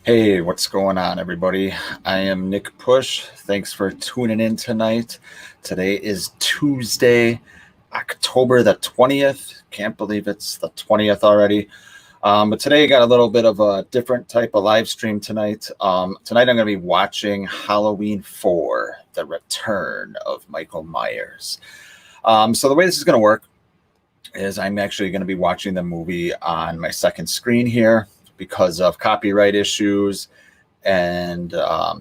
Hey, what's going on, everybody? I am Nick Push. Thanks for tuning in tonight. Today is Tuesday, October the 20th. Can't believe it's the 20th already. But today I got a little bit of a different type of live stream tonight. Tonight I'm going to be watching Halloween 4, The Return of Michael Myers. So the way this is going to work is I'm actually going to be watching the movie on my second screen here because of copyright issues and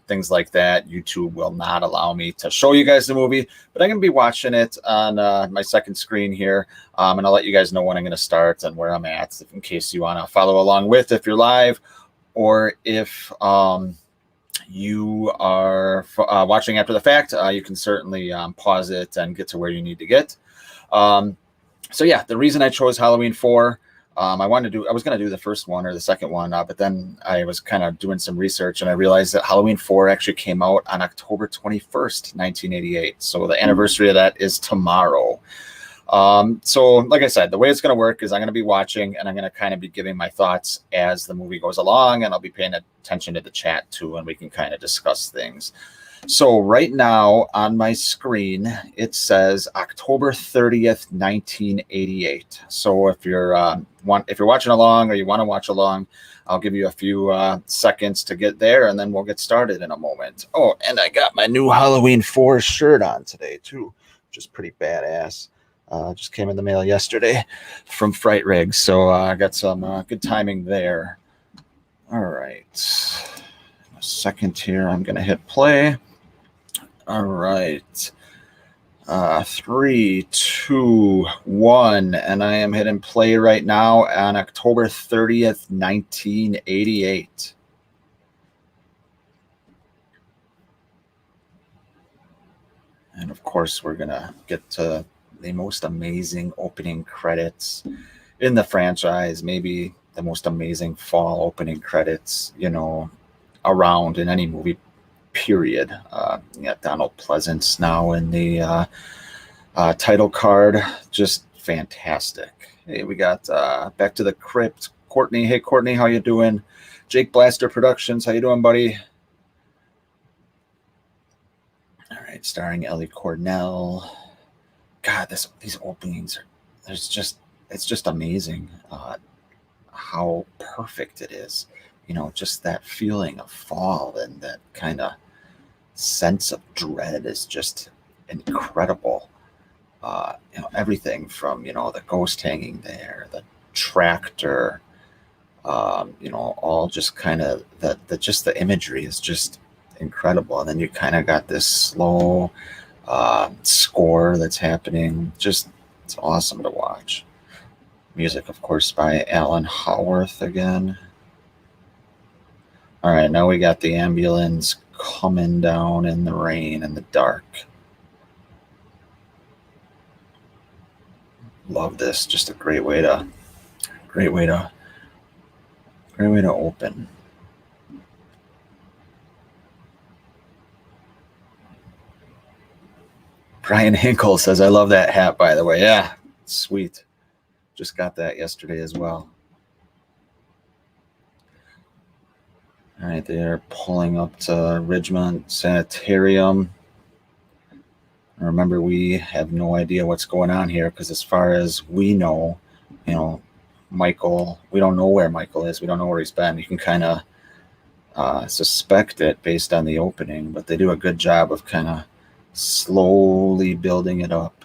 things like that. YouTube will not allow me to show you guys the movie, but I'm going to be watching it on my second screen here, and I'll let you guys know when I'm going to start and where I'm at, in case you want to follow along with if you're live, or if you are watching after the fact, you can certainly pause it and get to where you need to get. So yeah, the reason I chose Halloween 4, I was going to do the first one or the second one, but then I was kind of doing some research and I realized that Halloween 4 actually came out on October 21st, 1988. So the anniversary of that is tomorrow. So like I said, the way it's going to work is I'm going to be watching and I'm going to kind of be giving my thoughts as the movie goes along, and I'll be paying attention to the chat too, and we can kind of discuss things. So right now on my screen, it says October 30th, 1988. So if you're watching along or you want to watch along, I'll give you a few seconds to get there, and then we'll get started in a moment. Oh, and I got my new Halloween 4 shirt on today too, which is pretty badass. Just came in the mail yesterday from Fright Rigs, so I got some good timing there. All right. A second here, I'm going to hit play. All right. 3, 2, 1, and I am hitting play right now on October 30th, 1988. And of course, we're going to get to the most amazing opening credits in the franchise, maybe the most amazing fall opening credits, around in any movie, period. You got Donald Pleasance now in the title card. Just fantastic. Hey, we got Back to the Crypt. Courtney. Hey, Courtney, how you doing? Jake Blaster Productions. How you doing, buddy? All right, starring Ellie Cornell. God, these openings it's just amazing how perfect it is. Just that feeling of fall and that kind of sense of dread is just incredible. Everything from the ghost hanging there, the tractor, all just kind of the imagery is just incredible. And then you kind of got this slow score that's happening. Just it's awesome to watch. Music, of course, by Alan Howarth again. All right, now we got the ambulance coming down in the rain and the dark. Love this. Just a great way to open. Brian Hinkle says, I love that hat, by the way. Yeah, sweet. Just got that yesterday as well. All right, they are pulling up to Ridgemont Sanitarium. Remember, we have no idea what's going on here because as far as we know, Michael, we don't know where Michael is. We don't know where he's been. You can kind of suspect it based on the opening, but they do a good job of kind of slowly building it up.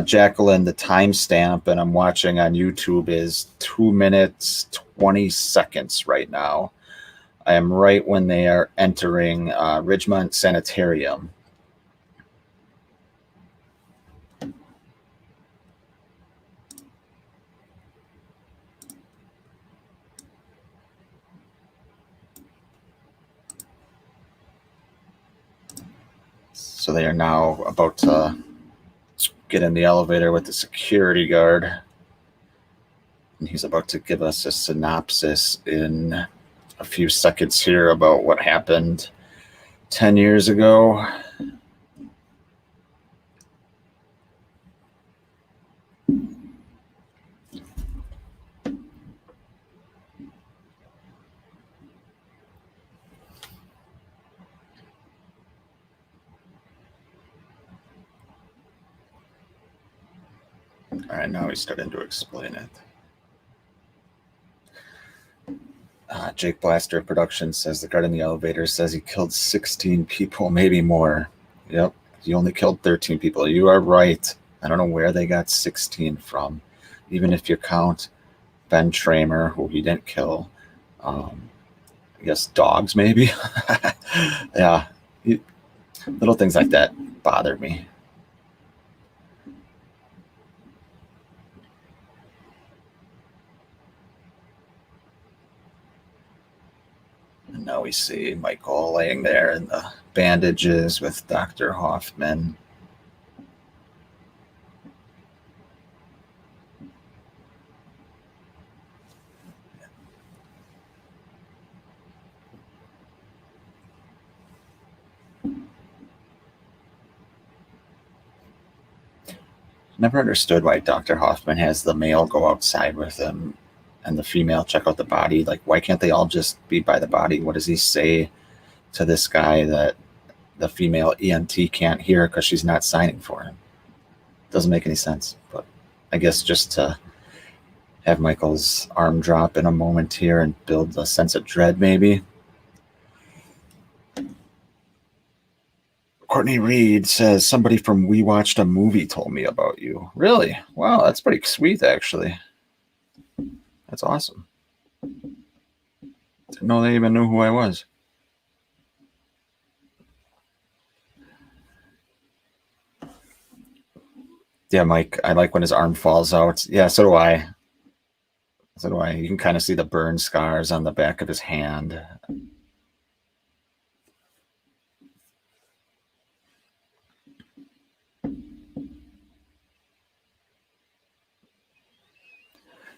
Jacqueline, the timestamp, and I'm watching on YouTube, is 2 minutes, 20 seconds right now. I am right when they are entering Ridgemont Sanitarium. So they are now about to get in the elevator with the security guard. And he's about to give us a synopsis in a few seconds here about what happened 10 years ago. All right, now he's starting to explain it. Jake Blaster Productions says the guard in the elevator says he killed 16 people, maybe more. Yep, he only killed 13 people. You are right. I don't know where they got 16 from. Even if you count Ben Tramer, who he didn't kill. I guess dogs, maybe. Yeah, little things like that bother me. And now we see Michael laying there in the bandages with Dr. Hoffman. Never understood why Dr. Hoffman has the male go outside with him and the female check out the body. Like, why can't they all just be by the body? What does he say to this guy that the female EMT can't hear because she's not signing for him? Doesn't make any sense. But I guess just to have Michael's arm drop in a moment here and build a sense of dread, maybe. Courtney Reed says, somebody from We Watched a Movie told me about you. Really? Wow, that's pretty sweet, actually. That's awesome. Didn't know they even knew who I was. Yeah, Mike, I like when his arm falls out. Yeah, so do I. So do I. You can kind of see the burn scars on the back of his hand.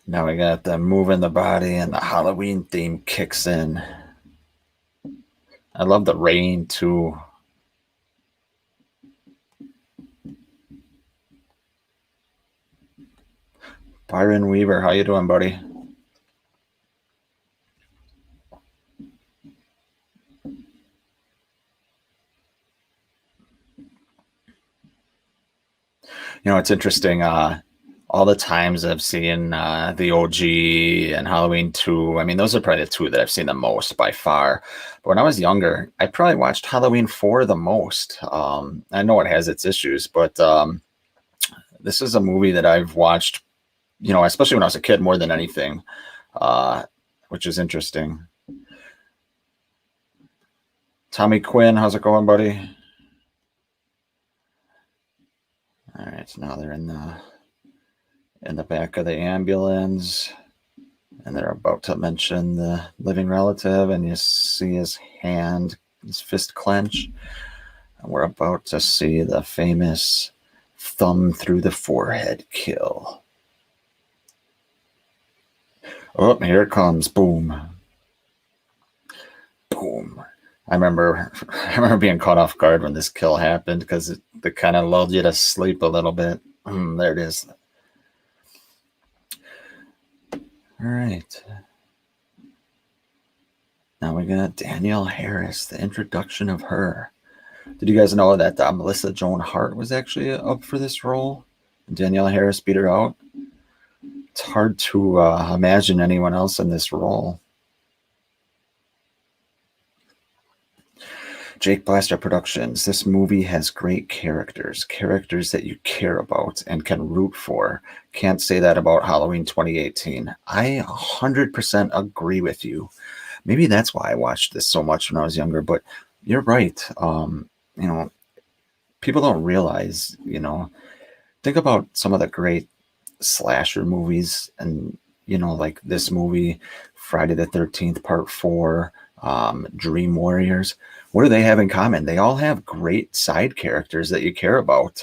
Now we got the moving the body and the Halloween theme kicks in. I love the rain too. Byron Weaver, how you doing, buddy? You know, it's interesting. All the times I've seen the OG and Halloween 2, I mean, those are probably the two that I've seen the most by far. But when I was younger, I probably watched Halloween 4 the most. I know it has its issues, but this is a movie that I've watched, you know, especially when I was a kid more than anything, which is interesting. Tommy Quinn, how's it going, buddy? All right, so now they're in the back of the ambulance, and they're about to mention the living relative, and you see his hand, his fist clench, and we're about to see the famous thumb through the forehead kill. Oh, here it comes. Boom. Boom. I remember being caught off guard when this kill happened because it kind of lulled you to sleep a little bit. There it is. All right. Now we got Danielle Harris, the introduction of her. Did you guys know that Melissa Joan Hart was actually up for this role? And Danielle Harris beat her out? It's hard to imagine anyone else in this role. Jake Blaster Productions. This movie has great characters that you care about and can root for. Can't say that about Halloween 2018. I 100% agree with you. Maybe that's why I watched this so much when I was younger, but you're right. You know, people don't realize, you know, think about some of the great slasher movies and, you know, like this movie, Friday the 13th, Part 4, Dream Warriors. What do they have in common? They all have great side characters that you care about,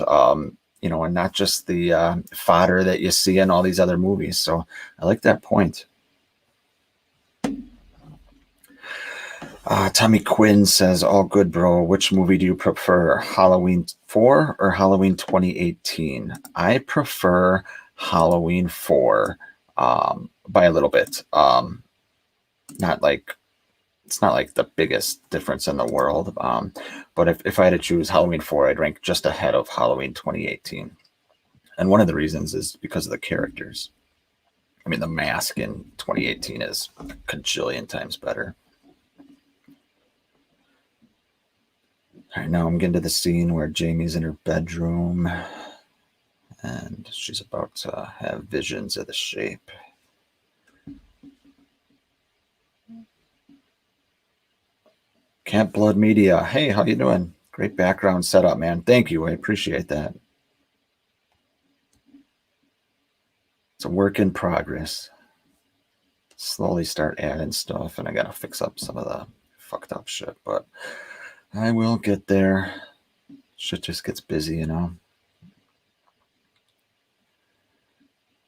you know, and not just the fodder that you see in all these other movies. So I like that point. Tommy Quinn says, all good, bro. Which movie do you prefer, Halloween 4 or Halloween 2018? I prefer Halloween 4 by a little bit. Not like it's not like the biggest difference in the world. But if I had to choose Halloween 4, I'd rank just ahead of Halloween 2018. And one of the reasons is because of the characters. I mean, The Mask in 2018 is a cajillion times better. All right, now I'm getting to the scene where Jamie's in her bedroom and she's about to have visions of the Shape. Camp Blood Media. Hey, how you doing? Great background setup, man. Thank you. I appreciate that. It's a work in progress. Slowly start adding stuff, and I gotta fix up some of the fucked up shit, but I will get there. Shit just gets busy, you know.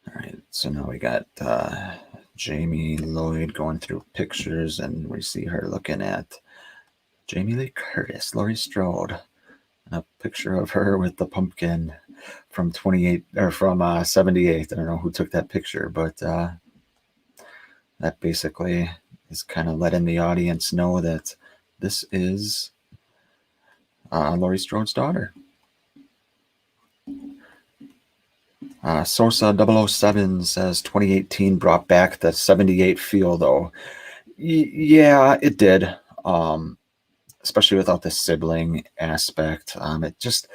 All right, so now we got Jamie Lloyd going through pictures, and we see her looking at Jamie Lee Curtis, Laurie Strode, a picture of her with the pumpkin from 28 or from 78. I don't know who took that picture, but that basically is kind of letting the audience know that this is Laurie Strode's daughter. Sosa 007 says 2018 brought back the 78 feel, though. Yeah, it did. Especially without the sibling aspect. It just,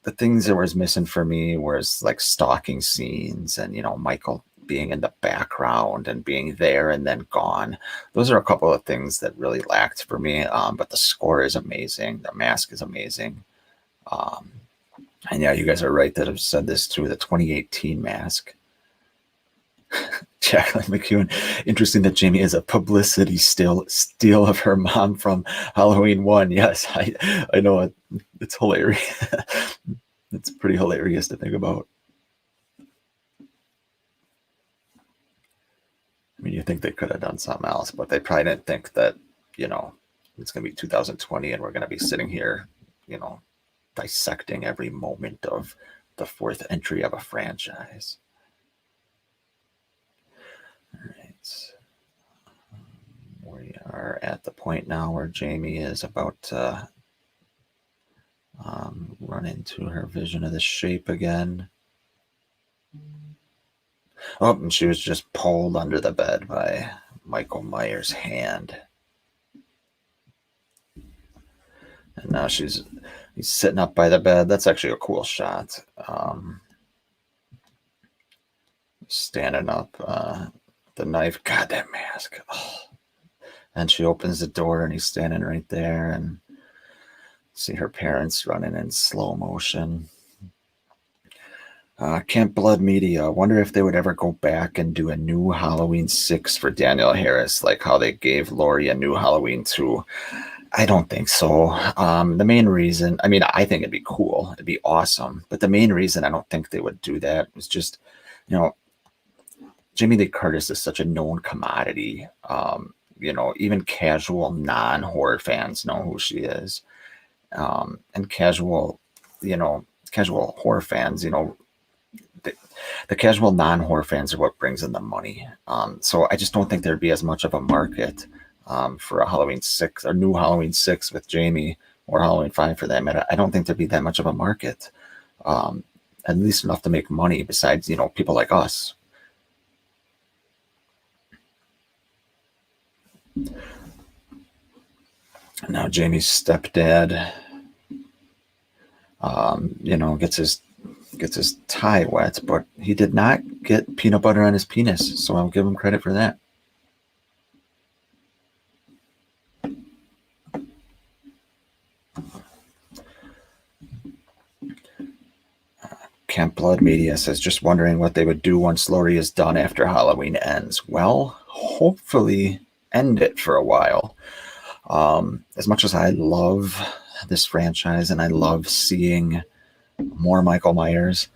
the things that was missing for me was like stalking scenes and, you know, Michael being in the background and being there and then gone. Those are a couple of things that really lacked for me. But the score is amazing. The Mask is amazing. And yeah, you guys are right that I've said this too. The 2018 Mask. Jacqueline McEwen. Interesting that Jamie is a publicity steal of her mom from Halloween 1. Yes, I know it. It's hilarious. It's pretty hilarious to think about. I mean, you think they could have done something else, but they probably didn't think that, you know, it's going to be 2020 and we're going to be sitting here, you know, dissecting every moment of the fourth entry of a franchise. All right. We are at the point now where Jamie is about to run into her vision of the Shape again. Oh, and she was just pulled under the bed by Michael Myers' hand. And now he's sitting up by the bed. That's actually a cool shot. Standing up, the knife. God, that mask. Oh. And she opens the door and he's standing right there, and see her parents running in slow motion. Camp Blood Media. I wonder if they would ever go back and do a new Halloween 6 for Danielle Harris, like how they gave Laurie a new Halloween 2. I don't think so. The main reason, I mean, I think it'd be cool. It'd be awesome. But the main reason I don't think they would do that is just, you know, Jamie Lee Curtis is such a known commodity. You know, even casual non-horror fans know who she is. And casual horror fans, you know, the casual non-horror fans are what brings in the money. So I just don't think there'd be as much of a market for a Halloween 6 or new Halloween 6 with Jamie, or Halloween 5 for that matter. I don't think there'd be that much of a market, at least enough to make money besides, you know, people like us. Now Jamie's stepdad, you know, gets his tie wet, but he did not get peanut butter on his penis, so I'll give him credit for that. Camp Blood Media says, just wondering what they would do once Laurie is done after Halloween ends. Well, hopefully end it for a while. As much as I love this franchise and I love seeing more Michael Myers,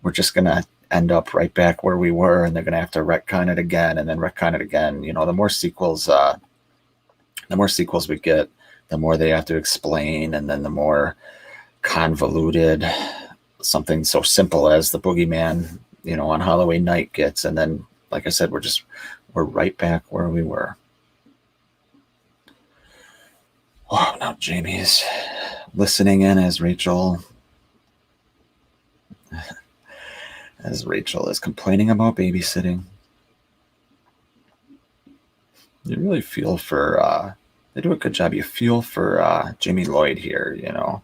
we're just going to end up right back where we were, and they're going to have to retcon it again and then retcon it again. You know, the more sequels we get, the more they have to explain, and then the more convoluted something so simple as the boogeyman, you know, on Halloween night gets. And then, like I said, we're right back where we were. Oh, now Jamie's listening in as Rachel As Rachel is complaining about babysitting. You really feel for, they do a good job. You feel for Jamie Lloyd here, you know.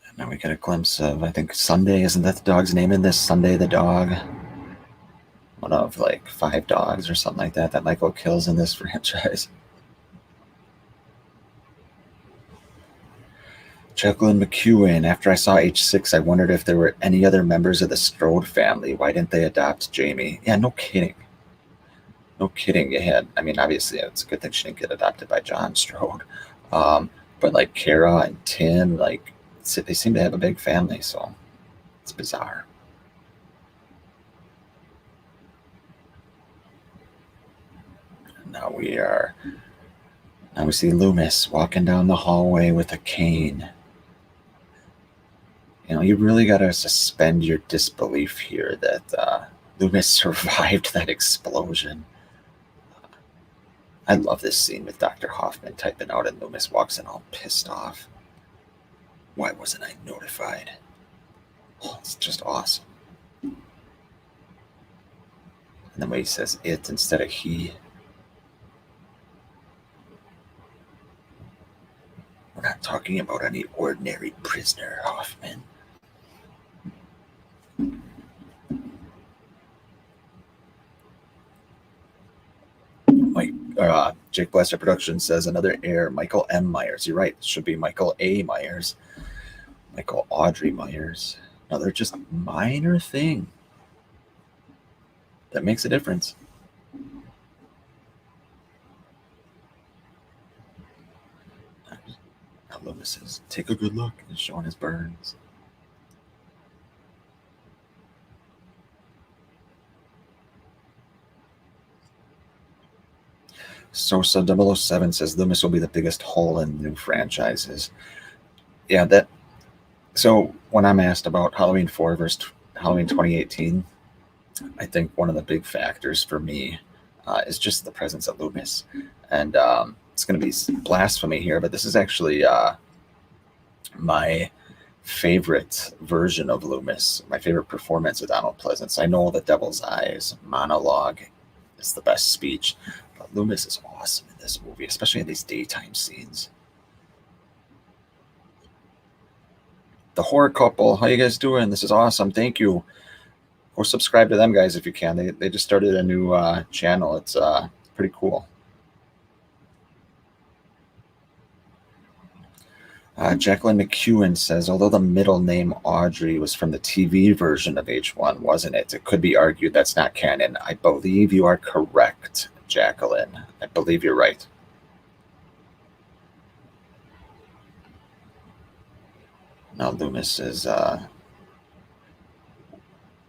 And now we get a glimpse of, I think, Sunday. Isn't that the dog's name in this? Sunday the dog. One of like 5 dogs or something like that Michael kills in this franchise. Jacqueline McEwen, after I saw H6, I wondered if there were any other members of the Strode family. Why didn't they adopt Jamie? Yeah, no kidding. No kidding. You had, I mean, obviously, it's a good thing she didn't get adopted by John Strode. But like Kara and Tim, like, they seem to have a big family, so it's bizarre. Now we see Loomis walking down the hallway with a cane. You know, you really got to suspend your disbelief here that Loomis survived that explosion. I love this scene with Dr. Hoffman typing out and Loomis walks in all pissed off. Why wasn't I notified? Oh, it's just awesome. And the way he says it instead of he. We're not talking about any ordinary prisoner, Hoffman. Jake Blaster Productions says another heir, Michael M. Myers. You're right. It should be Michael A. Myers. Michael Audrey Myers. Another just minor thing that makes a difference. Now Loomis says, take a good look. And showing his burns. Sosa 007 says Loomis will be the biggest hole in new franchises. Yeah, that. So when I'm asked about Halloween 4 versus Halloween 2018, I think one of the big factors for me is just the presence of Loomis. And it's going to be blasphemy here, but this is actually my favorite version of Loomis, my favorite performance of Donald Pleasance. I know The Devil's Eyes monologue is the best speech, but Loomis is awesome in this movie, especially in these daytime scenes. The Horror Couple, how you guys doing? This is awesome. Thank you. Go subscribe to them, guys, if you can. They just started a new channel. It's pretty cool. Jacqueline McEwen says, although the middle name Audrey was from the TV version of H1, wasn't it? It could be argued that's not canon. I believe you are correct, Jacqueline. I believe you're right. Now Loomis is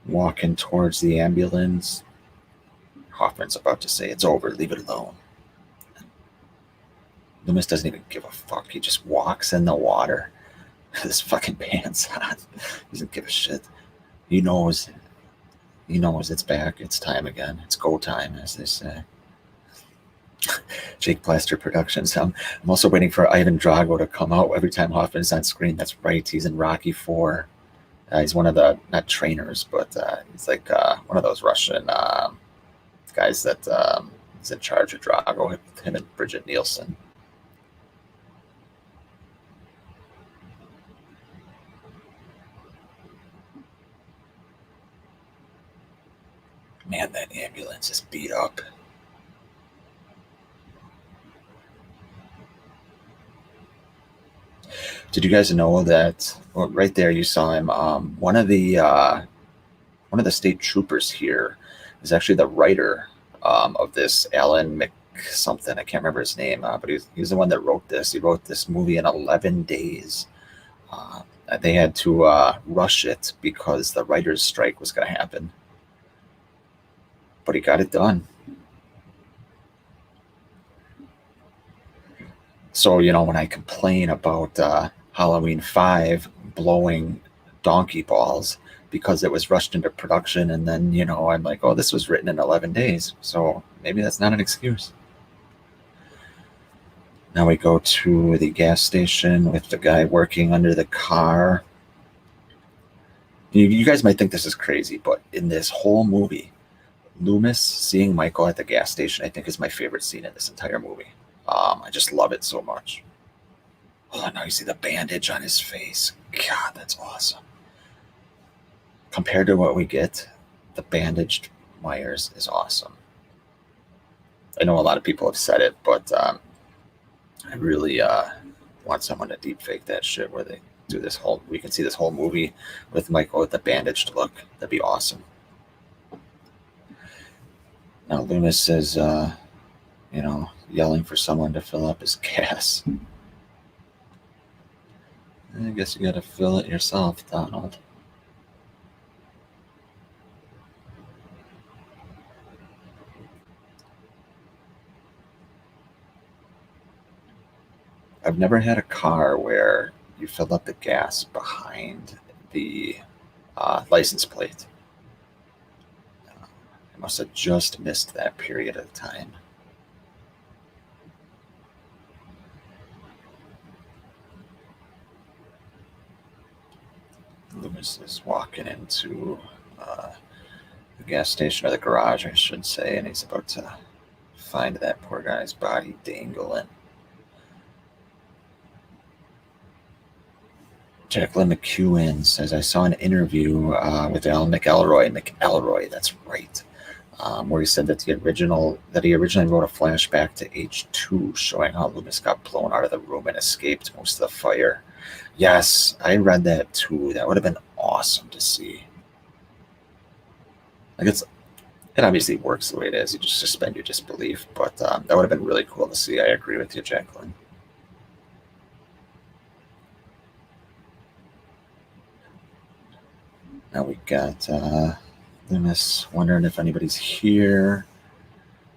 walking towards the ambulance. Hoffman's about to say, it's over, leave it alone. Loomis doesn't even give a fuck. He just walks in the water with his fucking pants on. He doesn't give a shit. He knows it's back. It's time again. It's go time, as they say. Jake Plaster Productions. I'm also waiting for Ivan Drago to come out every time Hoffman's on screen. That's right. He's in Rocky 4. He's one of the, not trainers, but he's like one of those Russian guys that is in charge of Drago, him and Bridget Nielsen. Man, that ambulance is beat up. Did you guys know that? Well, right there, you saw him. One of the state troopers here is actually the writer of this, Alan Mc something. I can't remember his name, but he's the one that wrote this. He wrote this movie in 11 days. They had to rush it because the writer's strike was going to happen. But he got it done. So, when I complain about Halloween 5 blowing donkey balls, because it was rushed into production. And then, I'm like, oh, this was written in 11 days. So maybe that's not an excuse. Now we go to the gas station with the guy working under the car. You guys might think this is crazy, but in this whole movie, Loomis seeing Michael at the gas station, I think, is my favorite scene in this entire movie. I just love it so much. Oh, now you see the bandage on his face. God, that's awesome. Compared to what we get, the bandaged Myers is awesome. I know a lot of people have said it, but I really want someone to deep fake that shit where they do this whole, we can see this whole movie with Michael with the bandaged look. That'd be awesome. Now Loomis is, yelling for someone to fill up his gas. I guess you gotta fill it yourself, Donald. I've never had a car where you fill up the gas behind the license plate. I must have just missed that period of time. Loomis is walking into the gas station, or the garage, I should say, and he's about to find that poor guy's body dangling. Jacqueline McEwen says, I saw an interview with Al McElroy, that's right, where he said that he originally wrote a flashback to H2 showing how Loomis got blown out of the room and escaped most of the fire. Yes, I read that too. That would have been awesome to see. Like, it obviously works the way it is. You just suspend your disbelief, but that would have been really cool to see. I agree with you, Jacqueline. Now we got Loomis wondering if anybody's here.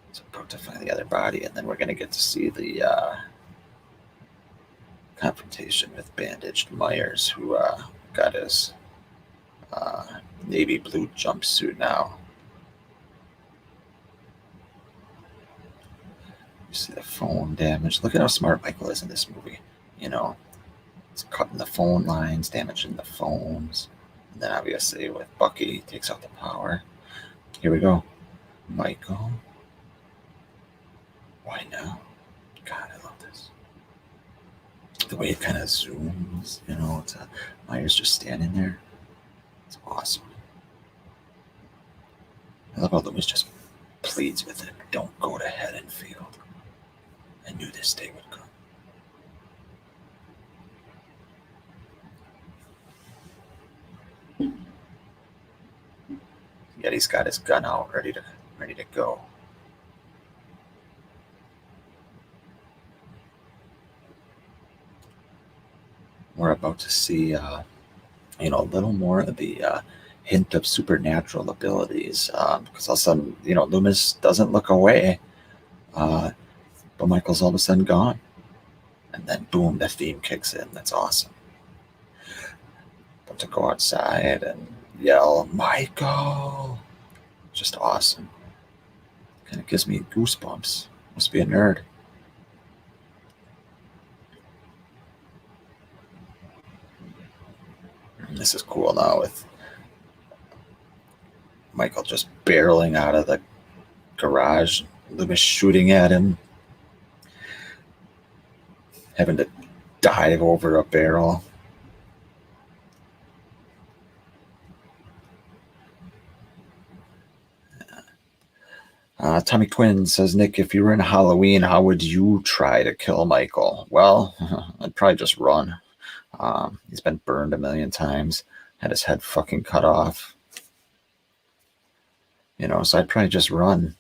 It's about to find the other body, and then we're going to get to see the confrontation with bandaged Myers, who got his navy blue jumpsuit now. You see the phone damage. Look at how smart Michael is in this movie. He's cutting the phone lines, damaging the phones. And then obviously with Bucky, he takes out the power. Here we go. Michael. Why now? God, I love this. The way it kind of zooms, to Myers just standing there. It's awesome. I love how Loomis just pleads with it. Don't go to Haddonfield. I knew this day would come. Yet he's got his gun out, ready to go. We're about to see, a little more of the hint of supernatural abilities, because all of a sudden, Loomis doesn't look away, but Michael's all of a sudden gone, and then boom, the theme kicks in. That's awesome. About to go outside and yell, Michael! Just awesome. Kind of gives me goosebumps. Must be a nerd. And this is cool now with Michael just barreling out of the garage, Loomis shooting at him, having to dive over a barrel. Tommy Quinn says, Nick, if you were in Halloween, how would you try to kill Michael? Well, I'd probably just run. He's been burned a million times, had his head fucking cut off. So I'd probably just run.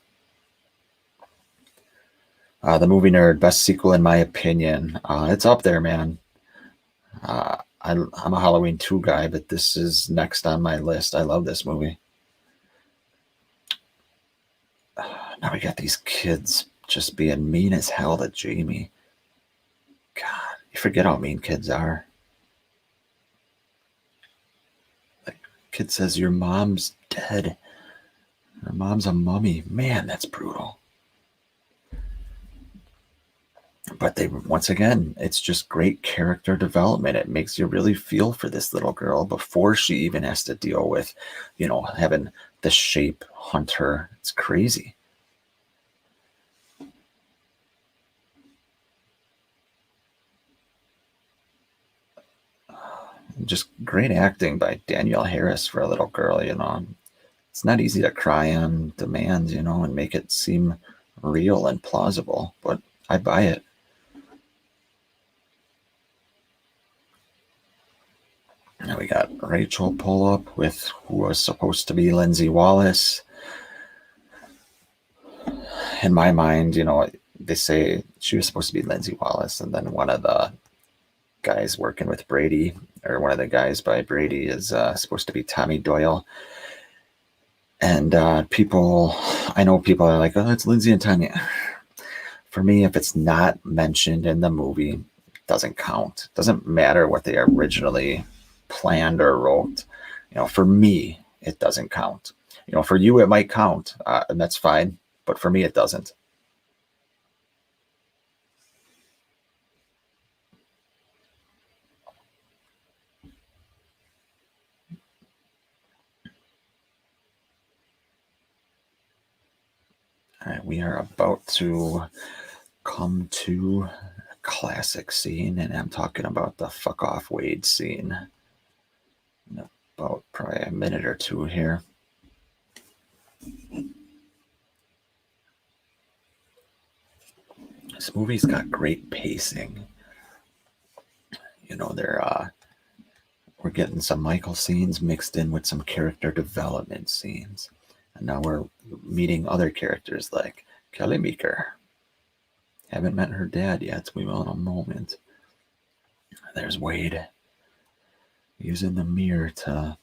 The Movie Nerd, best sequel in my opinion. It's up there, man. I'm a Halloween 2 guy, but this is next on my list. I love this movie. Now we got these kids just being mean as hell to Jamie. God, you forget how mean kids are. Like, Kid says, your mom's dead. Her mom's a mummy. Man, that's brutal. But they, once again, it's just great character development. It makes you really feel for this little girl before she even has to deal with, having the shape hunt her. It's crazy. Just great acting by Danielle Harris for a little girl. It's not easy to cry on demand, and make it seem real and plausible, but I buy it. Now we got Rachel pull up with who was supposed to be Lindsay Wallace. In my mind, they say she was supposed to be Lindsay Wallace, and then one of the guys working with Brady, or one of the guys by Brady, is supposed to be Tommy Doyle. And I know people are like, oh, it's Lindsay and Tommy. For me, if it's not mentioned in the movie, it doesn't count. It doesn't matter what they originally planned or wrote. For me, it doesn't count. For you, it might count, and that's fine. But for me, it doesn't. All right, we are about to come to a classic scene, and I'm talking about the fuck off Wade scene. In about probably a minute or two here. This movie's got great pacing. We're getting some Michael scenes mixed in with some character development scenes. And now we're meeting other characters like Kelly Meeker. Haven't met her dad yet. We will in a moment. There's Wade using the mirror to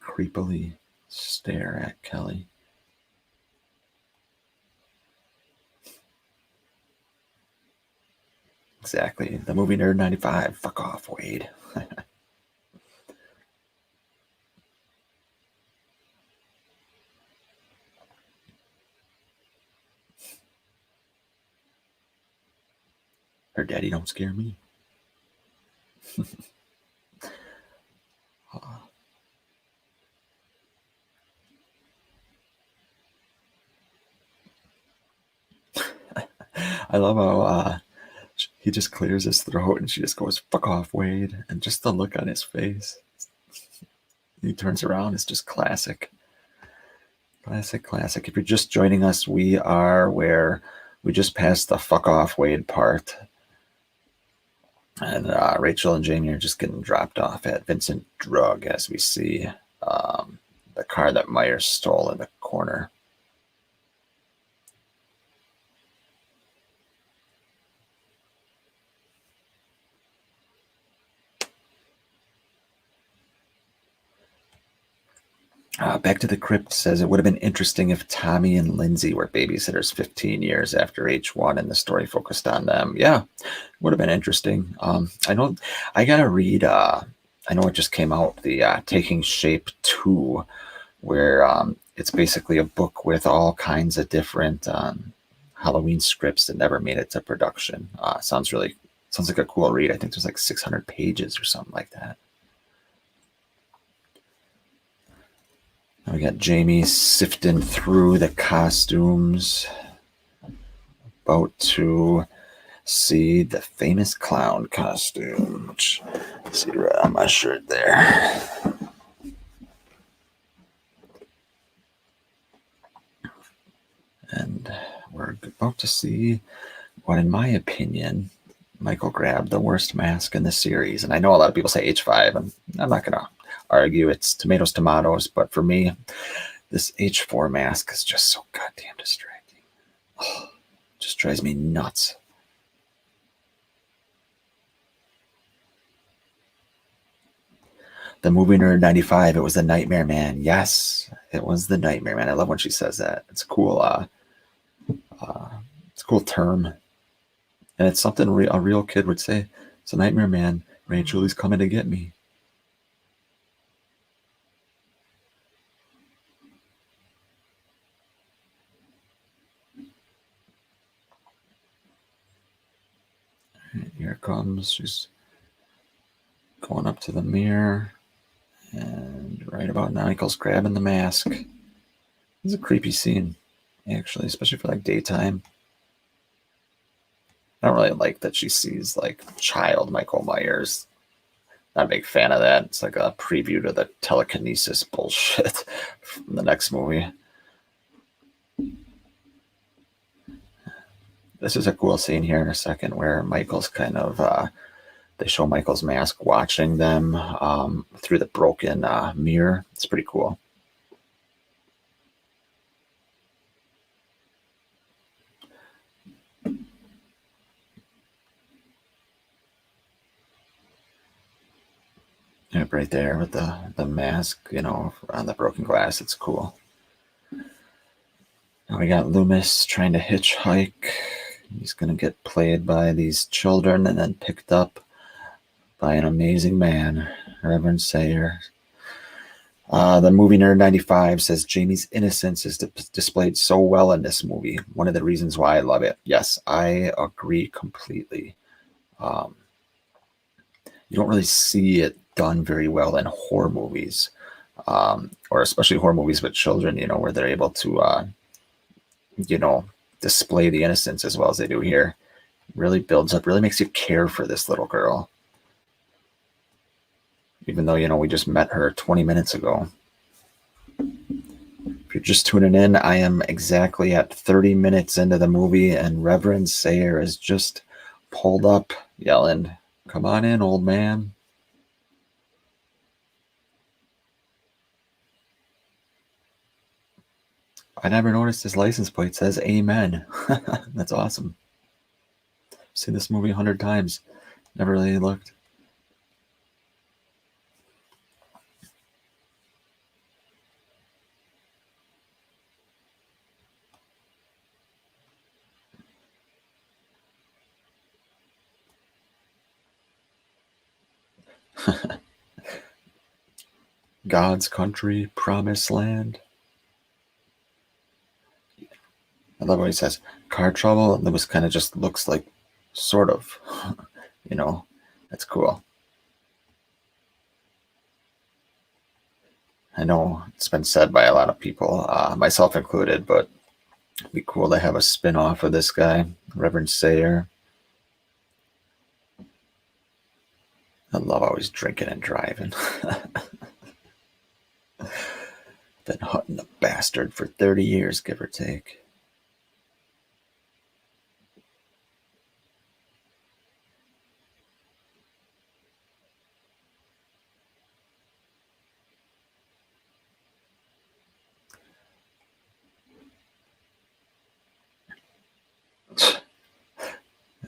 creepily stare at Kelly. Exactly. The movie Nerd 95. Fuck off, Wade. Her daddy don't scare me. I love how he just clears his throat and she just goes, fuck off, Wade. And just the look on his face. He turns around. It's just classic. Classic. If you're just joining us, we are where we just passed the fuck off Wade part. And Rachel and Jamie are just getting dropped off at Vincent Drug as we see the car that Myers stole in the corner. Back to the Crypt says it would have been interesting if Tommy and Lindsay were babysitters 15 years after H1 and the story focused on them. Yeah, would have been interesting. I know I got to read, I know it just came out, the Taking Shape 2, where it's basically a book with all kinds of different Halloween scripts that never made it to production. Sounds like a cool read. I think there's like 600 pages or something like that. We got Jamie sifting through the costumes, about to see the famous clown costume, which you see right on my shirt there. And we're about to see what, in my opinion, Michael grabbed the worst mask in the series. And I know a lot of people say H5, and I'm not going to argue it's tomatoes, but for me, this H4 mask is just so goddamn distracting. Oh, just drives me nuts. The movie Nerd 95, it was the Nightmare Man. Yes, it was the Nightmare Man. I love when she says that. It's cool. It's a cool term. And it's something a real kid would say. It's a Nightmare Man. Rachel, he's coming to get me. comes. She's going up to the mirror. And right about now, Michael's grabbing the mask. It's a creepy scene, actually, especially for like daytime. I don't really like that she sees like child Michael Myers. Not a big fan of that. It's like a preview to the telekinesis bullshit from the next movie. This is a cool scene here in a second where Michael's kind of, they show Michael's mask watching them through the broken mirror. It's pretty cool. Yep, right there with the mask, you know, on the broken glass. It's cool. Now we got Loomis trying to hitchhike. He's going to get played by these children and then picked up by an amazing man, Reverend Sayer. The Movie Nerd 95 says Jamie's innocence is displayed so well in this movie. One of the reasons why I love it. Yes, I agree completely. You don't really see it done very well in horror movies, or especially horror movies with children, you know, where they're able to, you know, display the innocence as well as they do here. Really builds up, really makes you care for this little girl. Even though, you know, we just met her 20 minutes ago. If you're just tuning in, I am exactly at 30 minutes into the movie, and Reverend Sayer is just pulled up yelling, "Come on in, old man." I never noticed his license plate says Amen. That's awesome. I've seen this movie 100 times. Never really looked. God's country, promised land. I love what he says. Car trouble. And Lewis kind of just looks like, sort of, you know, that's cool. I know it's been said by a lot of people, myself included, but it'd be cool to have a spin-off of this guy, Reverend Sayer. I love always drinking and driving. Been hunting the bastard for 30 years, give or take.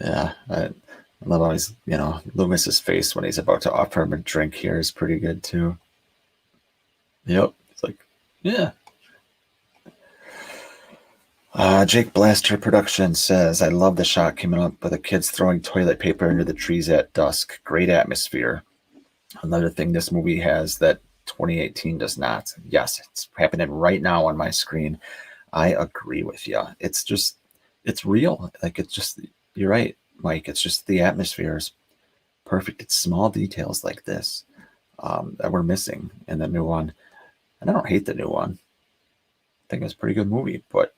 Yeah, I love always, you know, Loomis's face when he's about to offer him a drink here is pretty good too. Yep, it's like, yeah. Jake Blaster Production says, I love the shot coming up with the kids throwing toilet paper into the trees at dusk. Great atmosphere. Another thing this movie has that 2018 does not. Yes, it's happening right now on my screen. I agree with you. It's just, it's real. Like, it's just, you're right, Mike. It's just the atmosphere is perfect. It's small details like this that we're missing in the new one. And I don't hate the new one. I think it's a pretty good movie, but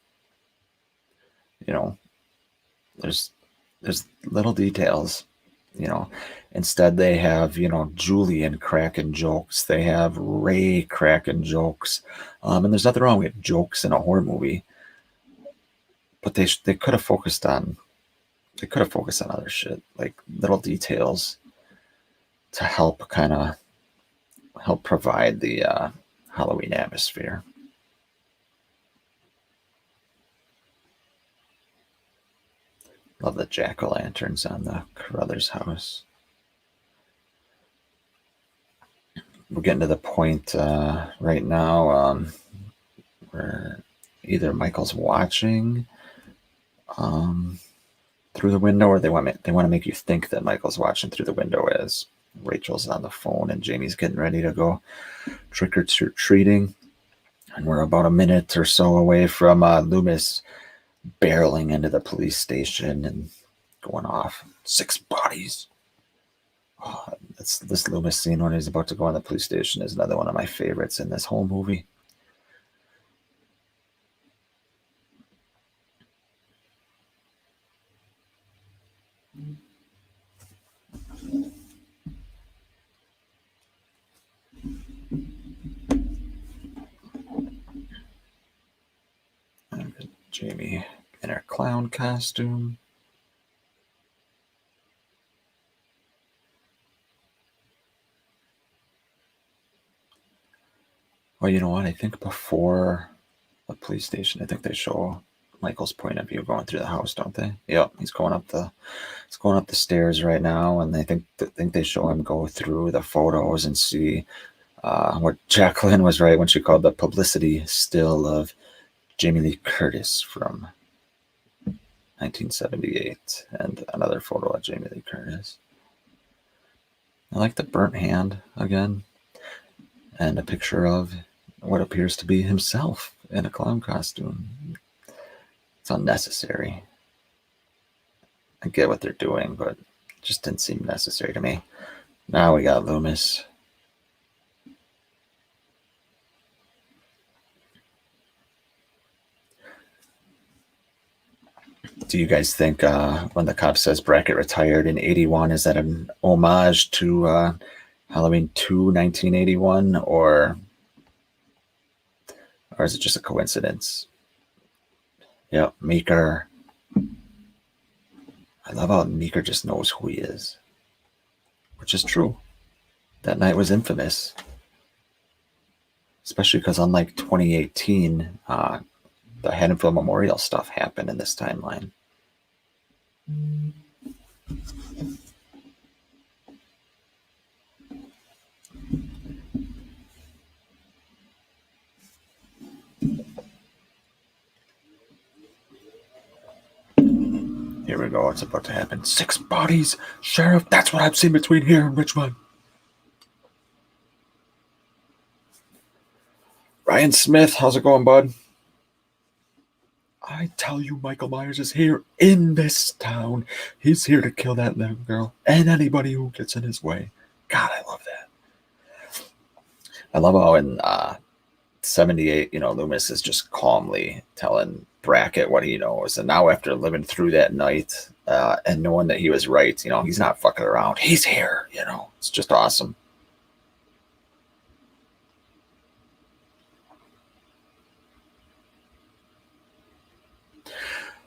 you know, there's little details, you know. Instead they have, you know, Julian cracking jokes, they have Ray cracking jokes, and there's nothing wrong with jokes in a horror movie, but they could have focused on other shit, like little details to help kind of help provide the Halloween atmosphere. Love the jack-o'-lanterns on the Carruthers house. We're getting to the point right now where either Michael's watching through the window, or they want to make you think that Michael's watching through the window as Rachel's on the phone and Jamie's getting ready to go trick-or-treating. And we're about a minute or so away from Loomis barreling into the police station and going off. 6 bodies. Oh, this Loomis scene when he's about to go on the police station is another one of my favorites in this whole movie. And Jamie in her clown costume. Well, you know what? I think before the police station, I think they show Michael's point of view going through the house, don't they? Yep, he's going up the stairs right now, and they think they show him go through the photos and see what Jacqueline was right when she called the publicity still of Jamie Lee Curtis from 1978, and another photo of Jamie Lee Curtis. I like the burnt hand again, and a picture of what appears to be himself in a clown costume. It's unnecessary. I get what they're doing, but it just didn't seem necessary to me. Now we got Loomis. Do you guys think when the cop says Brackett retired in 81, is that an homage to Halloween 2, 1981, or is it just a coincidence? Yeah, Meeker. I love how Meeker just knows who he is, which is true. That night was infamous, especially because unlike 2018, the Haddonfield Memorial stuff happened in this timeline. Here we go. What's about to happen? 6 bodies, Sheriff. That's what I've seen between here and Richmond. Ryan Smith, how's it going, bud? I tell you, Michael Myers is here in this town. He's here to kill that little girl and anybody who gets in his way. God, I love that. I love how in 78, Loomis is just calmly telling Brackett what he knows. And now after living through that night and knowing that he was right, he's not fucking around. He's here, It's just awesome.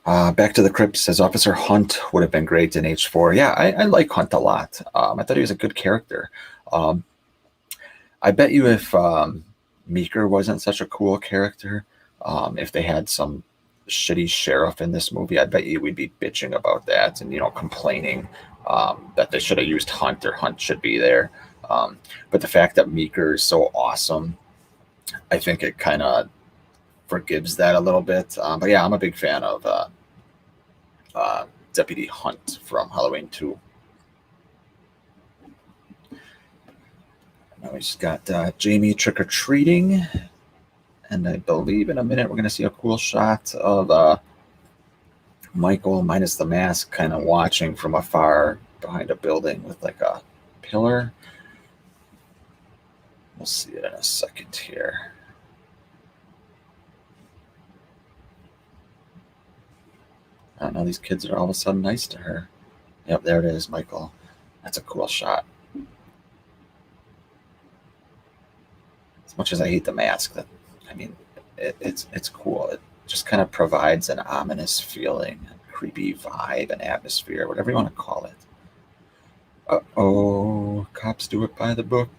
Back to the Crypt says Officer Hunt would have been great in H4. Yeah, I like Hunt a lot. I thought he was a good character. I bet you if Meeker wasn't such a cool character, if they had some shitty sheriff in this movie, I bet you we'd be bitching about that and complaining that they should have used Hunt or Hunt should be there. But the fact that Meeker is so awesome, I think it kind of forgives that a little bit. But yeah, I'm a big fan of Deputy Hunt from Halloween 2. Now we just got Jamie trick-or-treating. And I believe in a minute we're going to see a cool shot of Michael minus the mask kind of watching from afar behind a building with like a pillar. We'll see it in a second here. I don't know, these kids are all of a sudden nice to her. Yep, there it is, Michael. That's a cool shot. As much as I hate the mask, it's cool. It just kind of provides an ominous feeling, a creepy vibe, an atmosphere, whatever you want to call it. Uh-oh, cops do it by the book.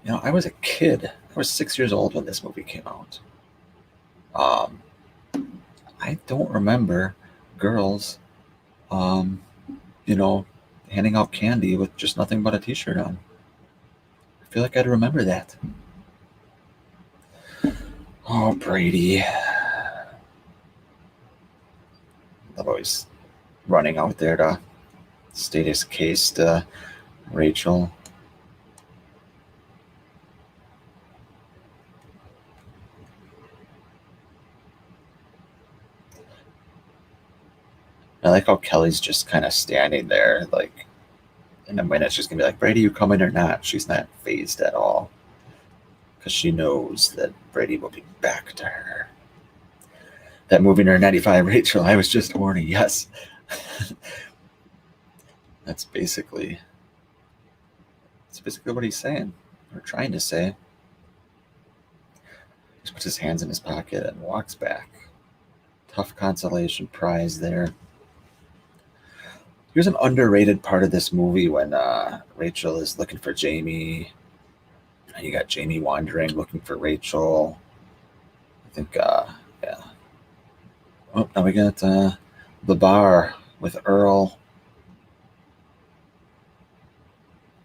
I was a kid. I was 6 years old when this movie came out. I don't remember girls, handing out candy with just nothing but a t-shirt on. I feel like I'd remember that. Oh, Brady. I'm always running out there to state his case to Rachel. I like how Kelly's just kind of standing there, like in a minute she's gonna be like, Brady, you coming or not? She's not phased at all because she knows that Brady will be back to her. That moving her 95, Rachel, I was just horny. Yes. That's basically what he's saying, or trying to say. He just puts his hands in his pocket and walks back. Tough consolation prize there. Here's an underrated part of this movie when Rachel is looking for Jamie. And you got Jamie wandering, looking for Rachel. I think, yeah. Oh, now we got the bar with Earl.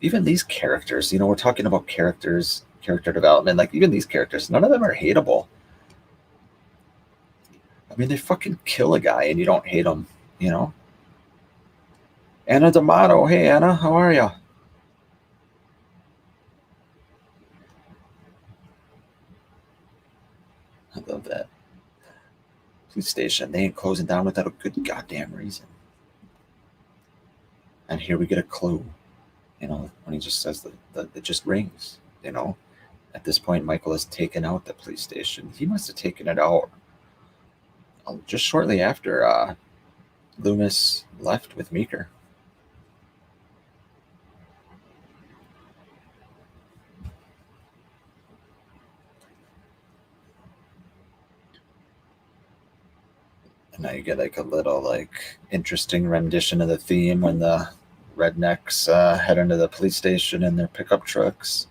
Even these characters, we're talking about character development. Like, even these characters, none of them are hateable. I mean, they fucking kill a guy and you don't hate them, Anna D'Amato. Hey, Anna, how are you? I love that. Police station, they ain't closing down without a good goddamn reason. And here we get a clue, when he just says that it just rings, At this point, Michael has taken out the police station. He must have taken it out just shortly after Loomis left with Meeker. And now you get like a little interesting rendition of the theme when the rednecks head into the police station in their pickup trucks.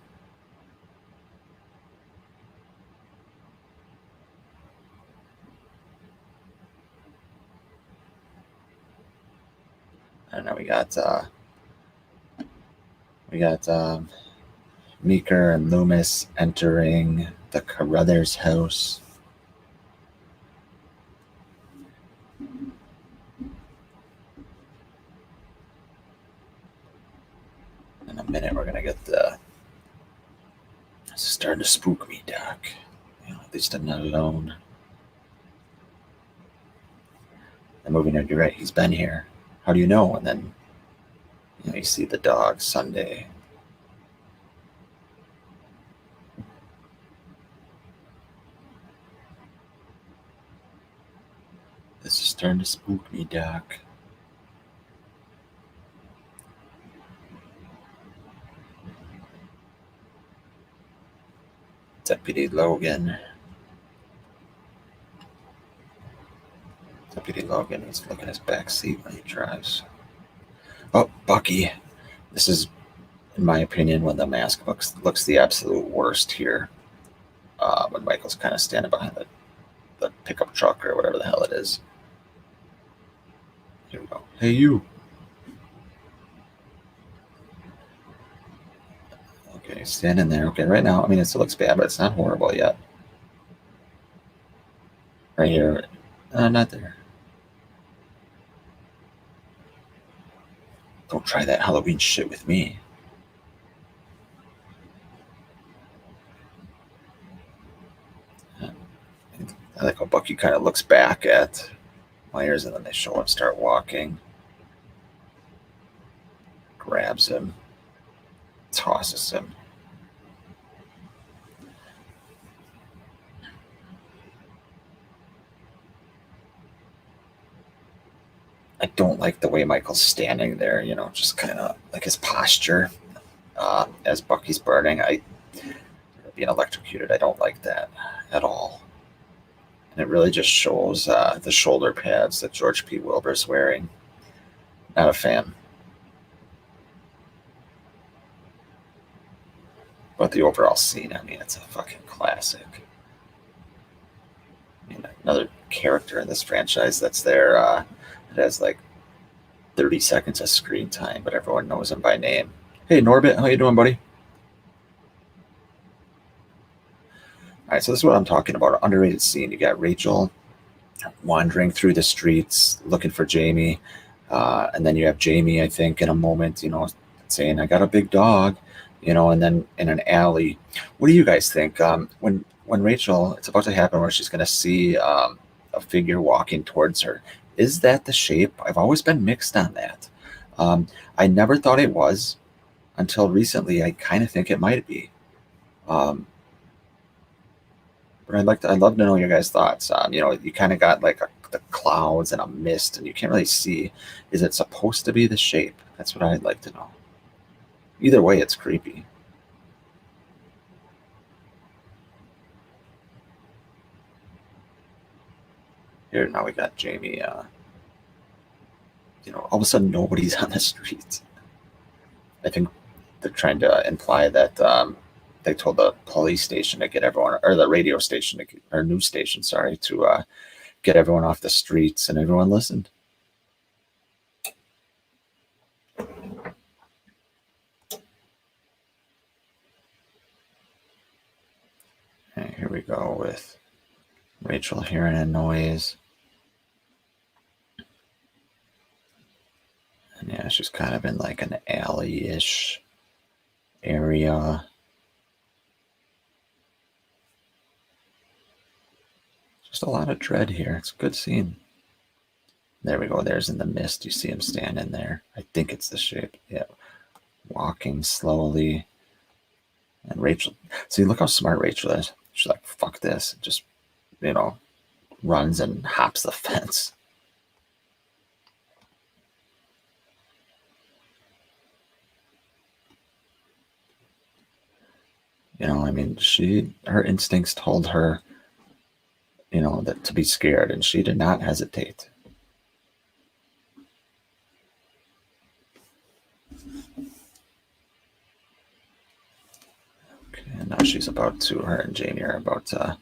And now we got Meeker and Loomis entering the Carruthers house. In a minute, we're gonna get this is starting to spook me, Doc. At least I'm not alone. The movie nerd, you're right. He's been here. How do you know? And then, you see the dog Sunday. This is starting to spook me, Doc. Deputy Logan. Deputy Logan needs to look at his back seat when he drives. Oh, Bucky. This is, in my opinion, when the mask looks the absolute worst here. When Michael's kind of standing behind the pickup truck or whatever the hell it is. Here we go. Hey, you. Okay, standing there. Okay, right now, I mean, it still looks bad, but it's not horrible yet. Right here. Not there. Don't try that Halloween shit with me. I like how Bucky kind of looks back at Myers and then they show him start walking. Grabs him. Tosses him. I don't like the way Michael's standing there, just kind of like his posture as Bucky's burning. Being electrocuted, I don't like that at all. And it really just shows the shoulder pads that George P. Wilbur's wearing. Not a fan. But the overall scene, I mean, it's a fucking classic. I mean, another character in this franchise that's there, it has 30 seconds of screen time, but everyone knows him by name. Hey, Norbit, how you doing, buddy? All right, so this is what I'm talking about. An underrated scene. You got Rachel wandering through the streets looking for Jamie. And then you have Jamie, I think, in a moment, saying, I got a big dog, and then in an alley. What do you guys think? When Rachel, it's about to happen where she's going to see a figure walking towards her. is that the shape? I've always been mixed on that. I never thought it was until recently. I kind of think it might be. Um, but I'd love to know your guys' thoughts. You kind of got like the clouds and a mist, and you can't really see. Is it supposed to be the shape? That's what I'd like to know. Either way, it's creepy. Here now we got Jamie. All of a sudden nobody's on the streets. I think they're trying to imply that they told the police station to get everyone, or the radio station or news station, sorry, to get everyone off the streets, and everyone listened. And here we go with Rachel hearing a noise. And yeah, she's kind of in like an alley-ish area. Just a lot of dread here. It's a good scene. There we go. There's in the mist. You see him standing there. I think it's the shape. Yeah. Walking slowly. And Rachel, see, look how smart Rachel is. She's like, fuck this. Just, runs and hops the fence. Her instincts told her, that to be scared, and she did not hesitate. Okay, and now her and Jamie are about to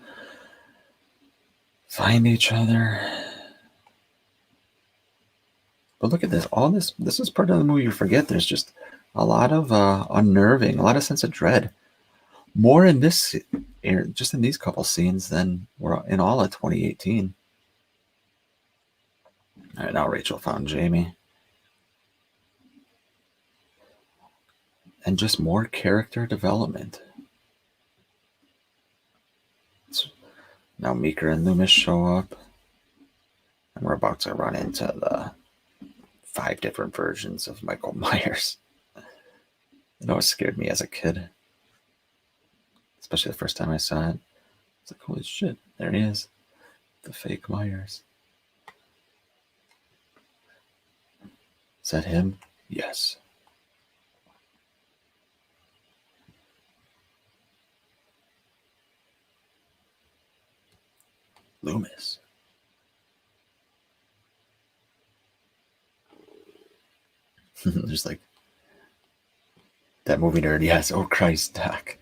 find each other. But look at this. All this is part of the movie you forget. There's just a lot of unnerving, a lot of sense of dread. More in this, just in these couple scenes than were in all of 2018. All right, now Rachel found Jamie. And just more character development. Now Meeker and Loomis show up. And we're about to run into the 5 different versions of Michael Myers. It scared me as a kid. Especially the first time I saw it. It's like, holy shit, there he is. The fake Myers. Is that him? Yes. Loomis. There's like that movie nerd. Yes. Oh Christ, Doc.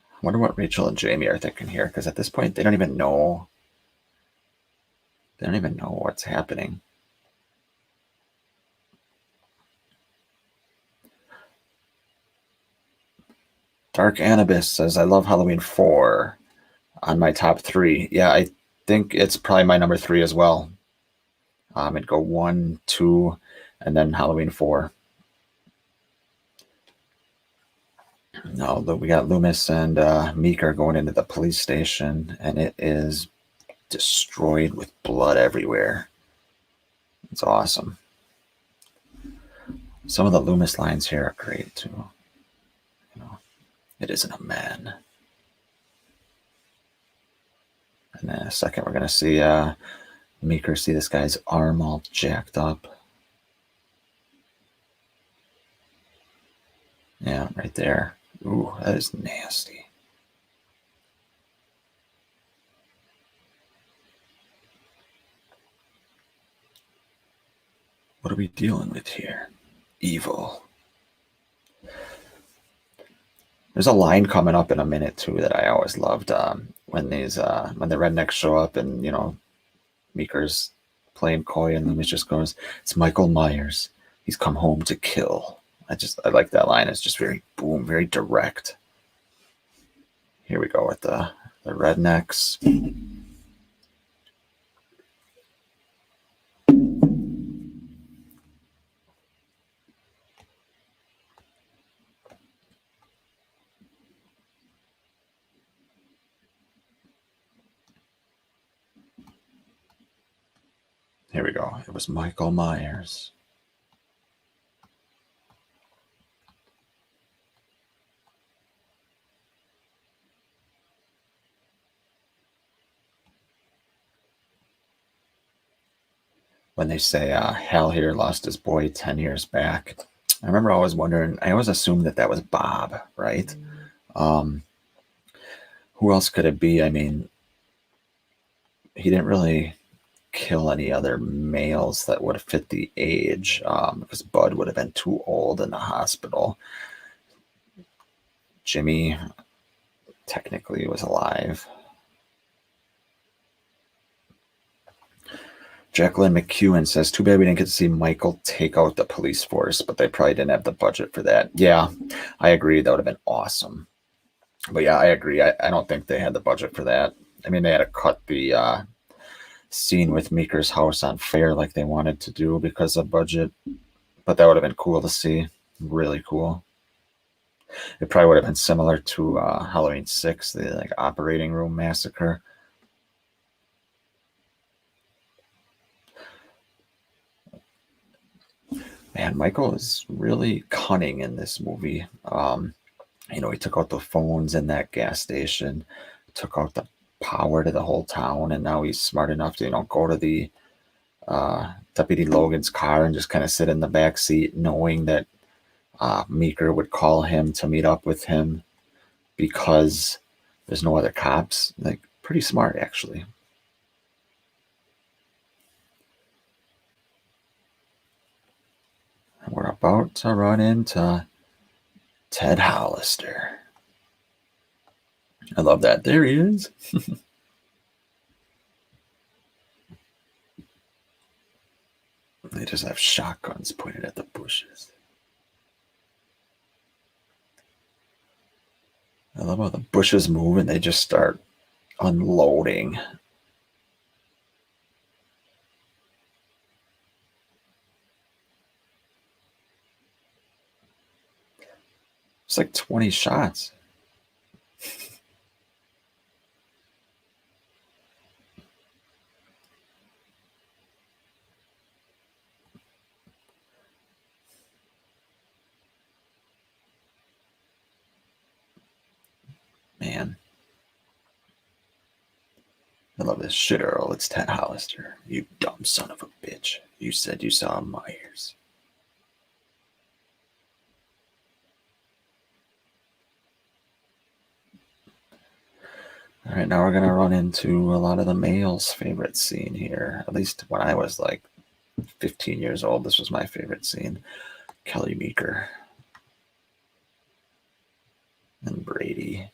I wonder what Rachel and Jamie are thinking here, because at this point they don't even know. They don't even know what's happening. Dark Anubis says, I love Halloween 4 on my top 3. Yeah, I think it's probably my number 3 as well. It'd go 1, 2, and then Halloween 4. No, we got Loomis and Meeker going into the police station, and it is destroyed with blood everywhere. It's awesome. Some of the Loomis lines here are great too. It isn't a man. And in a second, we're gonna see Meeker see this guy's arm all jacked up. Yeah, right there. Ooh, that is nasty. What are we dealing with here? Evil. There's a line coming up in a minute too that I always loved when the rednecks show up and Meeker's playing coy and Loomis just goes, "It's Michael Myers. He's come home to kill." I like that line. It's just very boom, very direct. Here we go with the The rednecks. Here we go. It was Michael Myers. When they say Hal here lost his boy 10 years back, I remember always wondering, I always assumed that was Bob, right? Who else could it be? I mean, he didn't really kill any other males that would have fit the age, because Bud would have been too old in the hospital. Jimmy technically was alive. Jacqueline McEwen says, too bad we didn't get to see Michael take out the police force, but they probably didn't have the budget for that. Yeah, I agree. That would have been awesome. But yeah, I agree. I don't think they had the budget for that. I mean, they had to cut the scene with Meeker's house on fair like they wanted to do because of budget. But that would have been cool to see. Really cool. It probably would have been similar to Halloween 6, the operating room massacre. Man, Michael is really cunning in this movie. He took out the phones in that gas station, took out the power to the whole town, and now he's smart enough to, go to the Deputy Logan's car and just kind of sit in the back seat, knowing that Meeker would call him to meet up with him because there's no other cops. Pretty smart, actually. We're about to run into Ted Hollister. I love that. There he is. They just have shotguns pointed at the bushes. I love how the bushes move and they just start unloading. It's like 20 shots. Man. I love this. Shit, Earl, it's Ted Hollister. You dumb son of a bitch. You said you saw Myers. All right, now we're going to run into a lot of the males' favorite scene here. At least when I was 15 years old, this was my favorite scene. Kelly Meeker and Brady.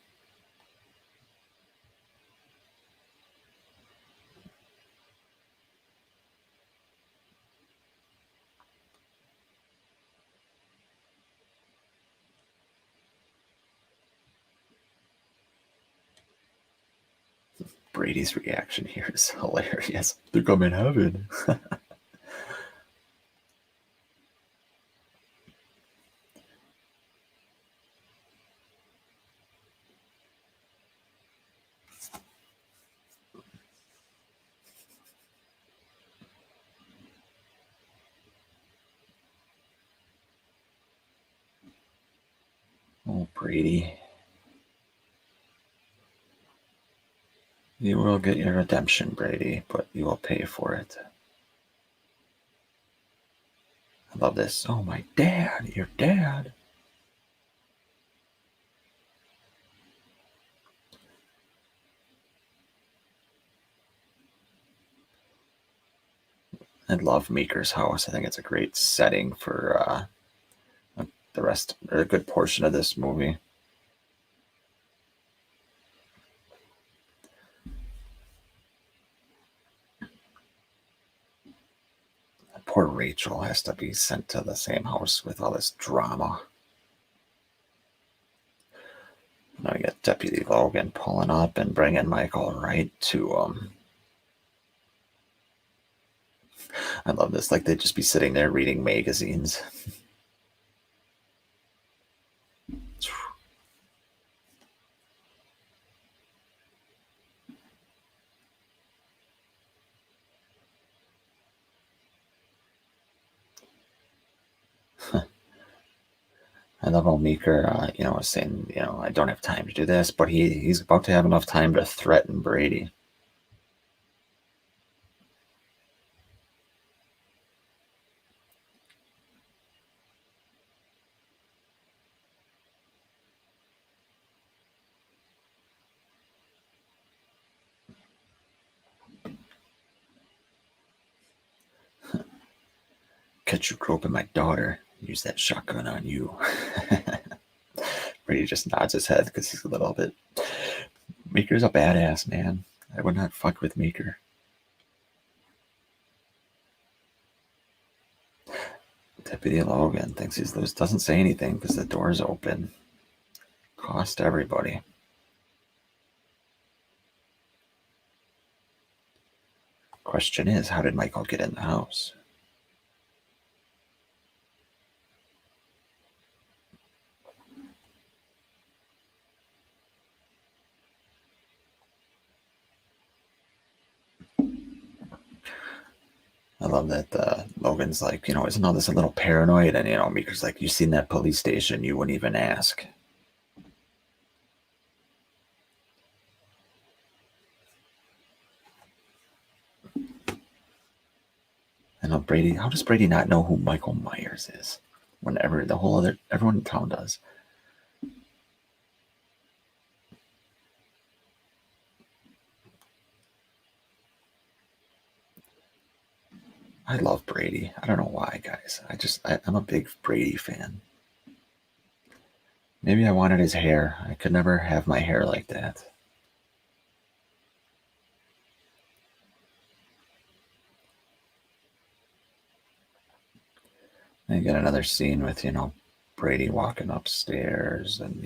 Brady's reaction here is hilarious. I think I'm in heaven. Oh, Brady. You will get your redemption, Brady, but you will pay for it. I love this. Oh, my dad. Your dad. I love Meeker's house. I think it's a great setting for the rest, or a good portion of this movie. Poor Rachel has to be sent to the same house with all this drama. Now we got Deputy Logan pulling up and bringing Michael right to I love this. Like they'd just be sitting there reading magazines. I love how Meeker, was saying, I don't have time to do this, but he's about to have enough time to threaten Brady. Catch you groping my daughter. Use that shotgun on you. Brady just nods his head because he's a little bit. Meeker's a badass, man. I would not fuck with Meeker. Deputy Logan thinks he's loose. Doesn't say anything because the door's open. Cost everybody. Question is, how did Michael get in the house? I love that Logan's like, isn't all this a little paranoid? And, Meeker's like, you seen that police station, you wouldn't even ask. I know Brady, how does Brady not know who Michael Myers is? Whenever everyone in town does. I love Brady. I don't know why, guys. I'm a big Brady fan. Maybe I wanted his hair. I could never have my hair like that. And you get another scene with, Brady walking upstairs and,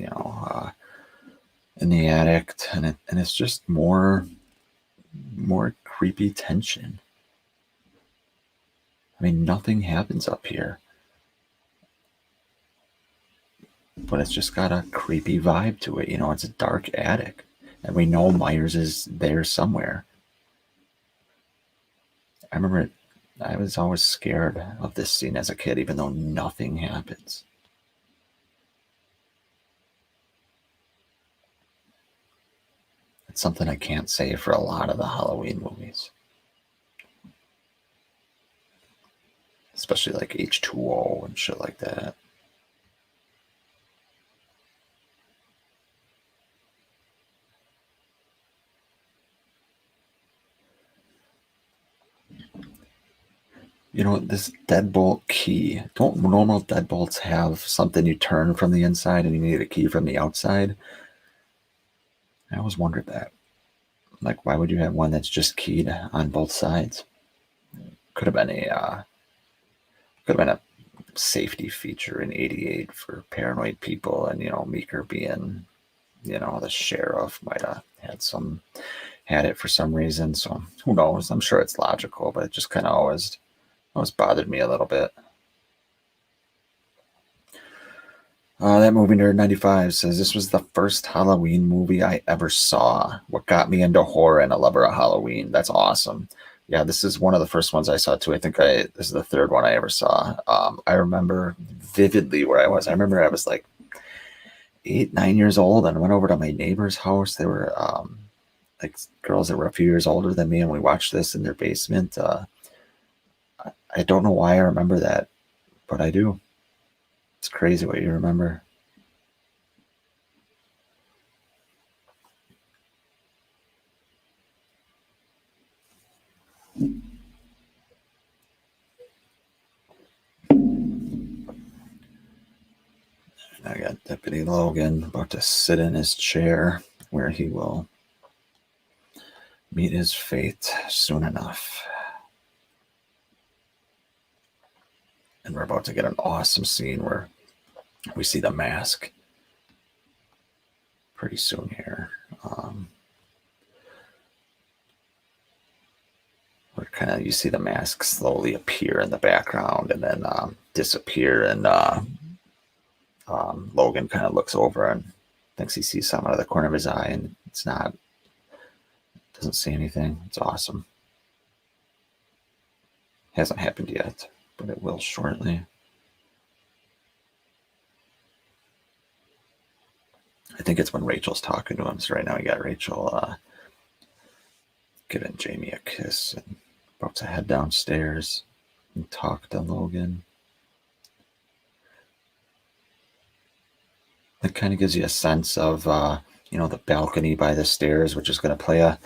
in the attic. And it's just more creepy tension. I mean, nothing happens up here. But it's just got a creepy vibe to it. It's a dark attic. And we know Myers is there somewhere. I remember I was always scared of this scene as a kid, even though nothing happens. It's something I can't say for a lot of the Halloween movies. Especially like H2O and shit like that. This deadbolt key. Don't normal deadbolts have something you turn from the inside and you need a key from the outside? I always wondered that. Like, why would you have one that's just keyed on both sides? Could have been a safety feature in '88 for paranoid people, and Meeker being, the sheriff might have had it for some reason. So who knows? I'm sure it's logical, but it just kind of always bothered me a little bit. That movie nerd 95 says this was the first Halloween movie I ever saw. What got me into horror and a lover of Halloween. That's awesome. Yeah, this is one of the first ones I saw too. I think this is the third one I ever saw. I remember vividly where I was. I remember I was like 8, 9 years old and went over to my neighbor's house. They were like girls that were a few years older than me, and we watched this in their basement. I don't know why I remember that, but I do. It's crazy what you remember. I got Deputy Logan about to sit in his chair where he will meet his fate soon enough. And we're about to get an awesome scene where we see the mask pretty soon here. Where kind of you see the mask slowly appear in the background and then disappear, and Logan kind of looks over and thinks he sees something out of the corner of his eye, and it's not. Doesn't see anything. It's awesome. Hasn't happened yet, but it will shortly. I think it's when Rachel's talking to him. So right now we got Rachel giving Jamie a kiss and about to head downstairs and talk to Logan. It kind of gives you a sense of, the balcony by the stairs, which is going to play a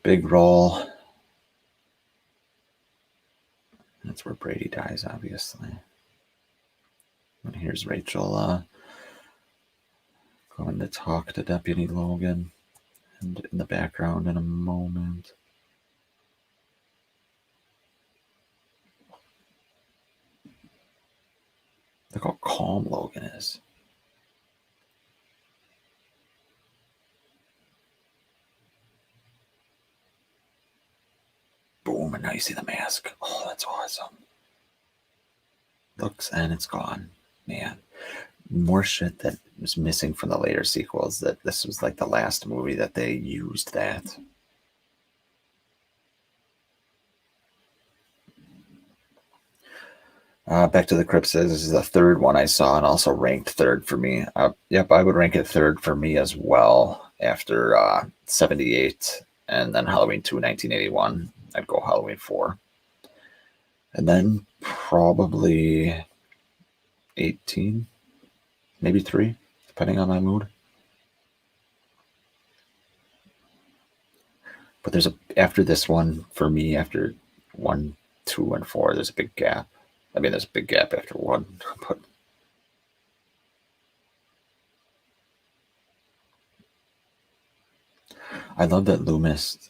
big role. That's where Brady dies, obviously. And here's Rachel going to talk to Deputy Logan, and in the background in a moment. Look how calm Logan is. Boom, and now you see the mask. Oh, that's awesome. Looks, and it's gone. Man, more shit that was missing from the later sequels, that this was like the last movie that they used that. Back to the Crypt says this is the third one I saw and also ranked third for me. Yep, I would rank it third for me as well after 78 and then Halloween 2, 1981. I'd go Halloween 4. And then probably 18, maybe 3, depending on my mood. But there's after this one, for me, after 1, 2, and 4, there's a big gap. I mean, there's a big gap after 1, but I love that Loomis,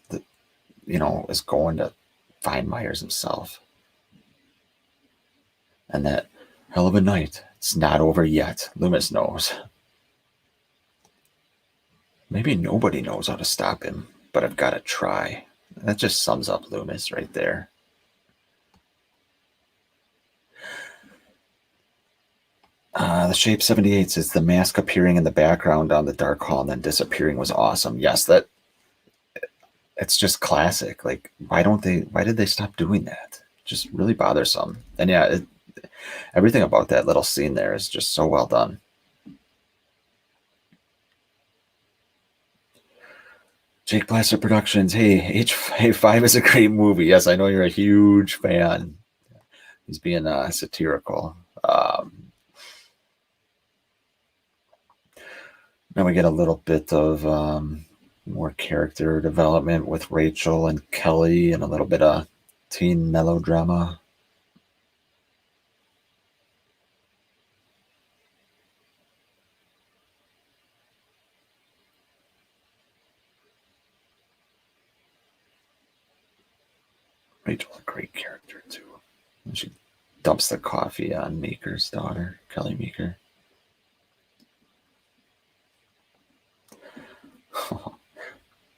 is going to find Myers himself. And that hell of a night. It's not over yet. Loomis knows. Maybe nobody knows how to stop him, but I've got to try. That just sums up Loomis right there. The Shape 78 says the mask appearing in the background on the dark hall and then disappearing was awesome. Yes, it's just classic. Like, why did they stop doing that? Just really bothersome. And yeah, everything about that little scene there is just so well done. Jake Blaster Productions. Hey, H5 is a great movie. Yes, I know you're a huge fan. He's being satirical. Now we get a little bit of more character development with Rachel and Kelly and a little bit of teen melodrama. Rachel's a great character too. And she dumps the coffee on Meeker's daughter, Kelly Meeker.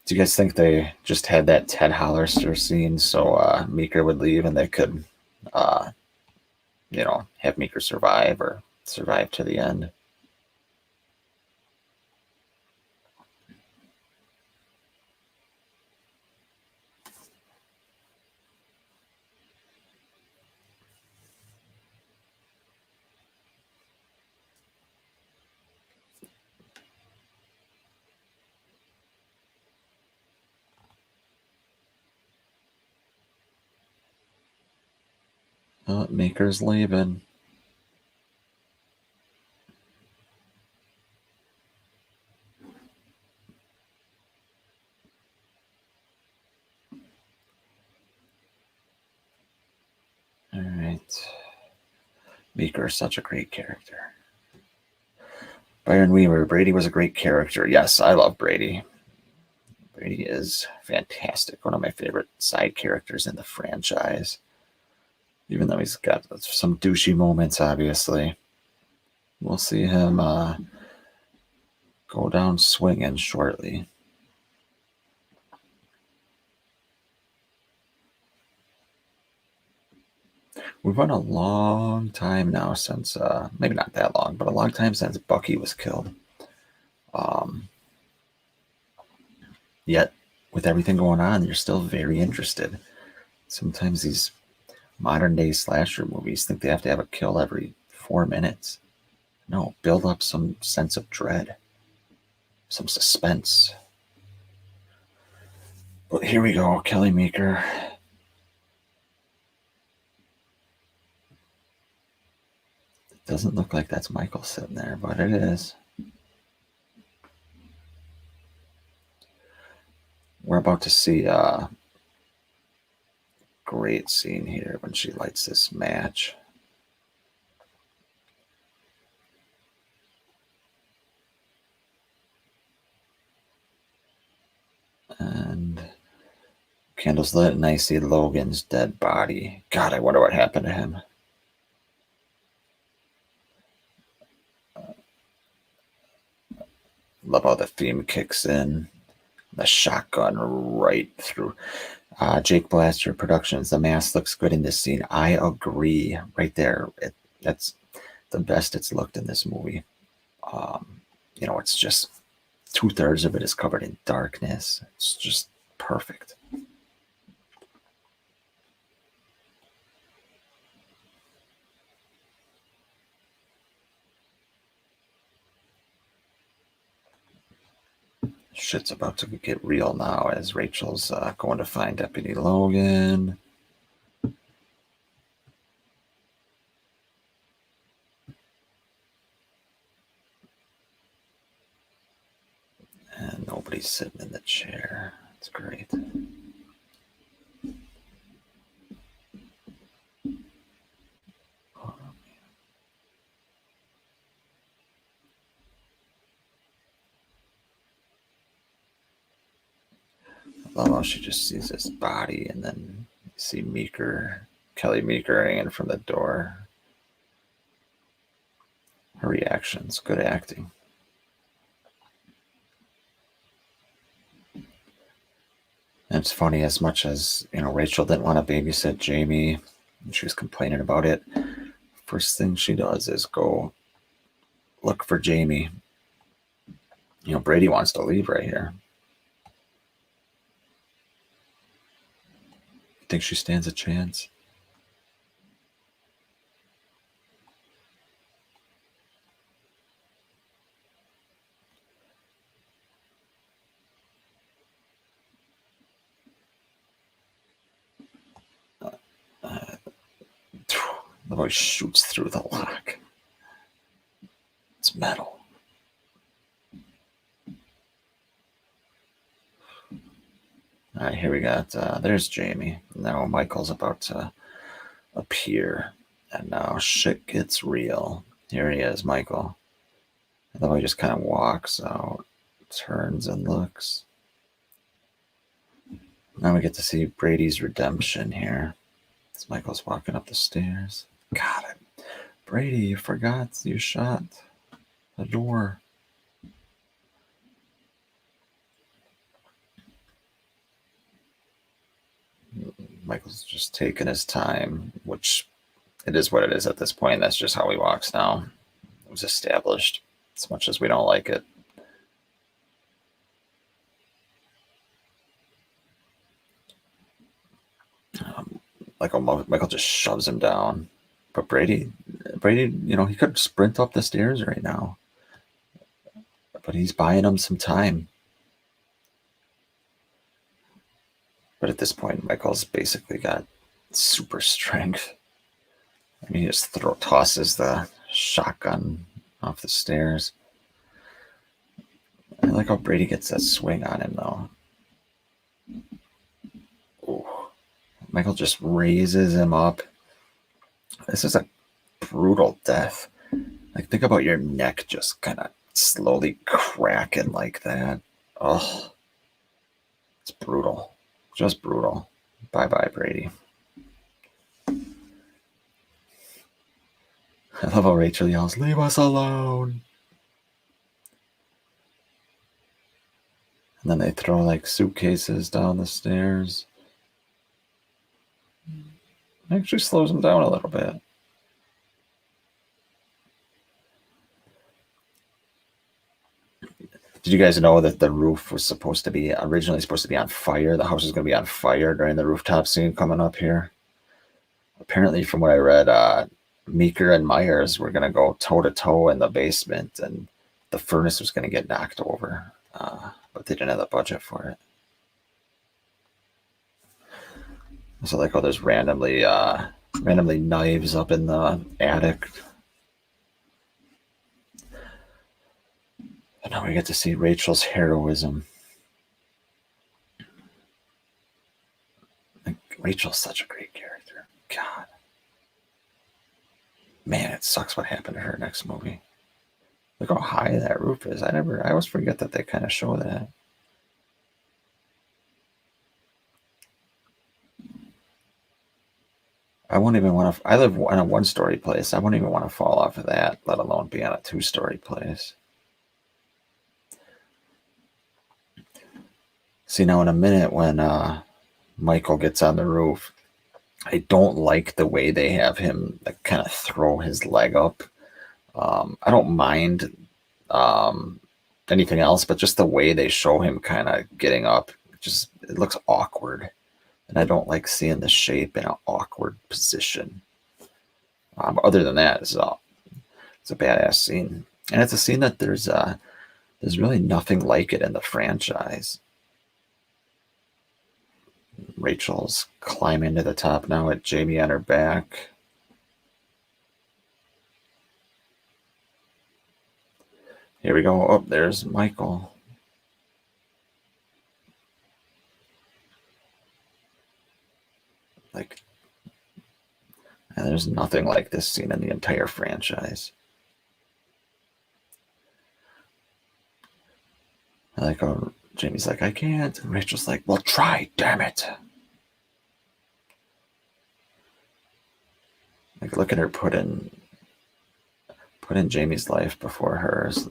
Do you guys think they just had that Ted Hollister scene so Meeker would leave and they could, have Meeker survive or survive to the end? Meeker's leaving. All right. Meeker is such a great character. Byron Weaver, Brady was a great character. Yes, I love Brady. Brady is fantastic. One of my favorite side characters in the franchise. Even though he's got some douchey moments, obviously. We'll see him go go down swinging shortly. We've run a long time now since, maybe not that long, but a long time since Bucky was killed. Yet, with everything going on, you're still very interested. Sometimes these modern day slasher movies think they have to have a kill every 4 minutes. No, build up some sense of dread, some suspense. But here we go, Kelly Meeker. It doesn't look like that's Michael sitting there, but it is. We're about to see a great scene here when she lights this match. And candles lit, and I see Logan's dead body. God, I wonder what happened to him. Love how the theme kicks in. The shotgun right through. Jake Blaster Productions. The mask looks good in this scene. I agree. Right there. That's the best it's looked in this movie. It's just 2/3 of it is covered in darkness. It's just perfect. Shit's about to get real now as Rachel's going to find Deputy Logan. And nobody's sitting in the chair. That's great. I love how she just sees this body, and then you see Kelly Meeker hanging from the door. Her reactions, good acting. And it's funny, as much as Rachel didn't want to babysit Jamie, and she was complaining about it. First thing she does is go look for Jamie. Brady wants to leave right here. You think she stands a chance? The boy shoots through the lock. It's metal. All right, here we got, there's Jamie. Now Michael's about to appear. And now shit gets real. Here he is, Michael. And the boy just kind of walks out, turns and looks. Now we get to see Brady's redemption here. As Michael's walking up the stairs. God, Brady, you forgot you shut the door. Michael's just taking his time, which it is what it is at this point. That's just how he walks now. It was established, as much as we don't like it. Michael just shoves him down. But Brady, he could sprint up the stairs right now. But he's buying him some time. But at this point, Michael's basically got super strength. I mean, he just tosses the shotgun off the stairs. I like how Brady gets that swing on him, though. Ooh. Michael just raises him up. This is a brutal death. Like, think about your neck just kind of slowly cracking like that. Oh, it's brutal. Just brutal. Bye-bye, Brady. I love how Rachel yells, "Leave us alone." And then they throw like suitcases down the stairs. It actually slows them down a little bit. Did you guys know that the roof was originally supposed to be on fire? The house was going to be on fire during the rooftop scene coming up here. Apparently, from what I read, Meeker and Myers were going to go toe to toe in the basement, and the furnace was going to get knocked over, but they didn't have the budget for it. So, like, there's randomly knives up in the attic. And now we get to see Rachel's heroism. Like, Rachel's such a great character. God. Man, it sucks what happened to her next movie. Look how high that roof is. I always forget that they kind of show that. I won't even want to. I live in a one-story place. I wouldn't even want to fall off of that, let alone be on a two-story place. See, now in a minute when Michael gets on the roof, I don't like the way they have him like, kind of throw his leg up. I don't mind anything else, but just the way they show him kind of getting up, it looks awkward. And I don't like seeing the shape in an awkward position. Other than that, it's a badass scene. And it's a scene that there's really nothing like it in the franchise. Rachel's climbing to the top now with Jamie on her back. Here we go. Oh, there's Michael. Like, and there's nothing like this scene in the entire franchise. I like how Jamie's like, I can't. And Rachel's like, well, try, damn it. Like, look at her put in Jamie's life before hers.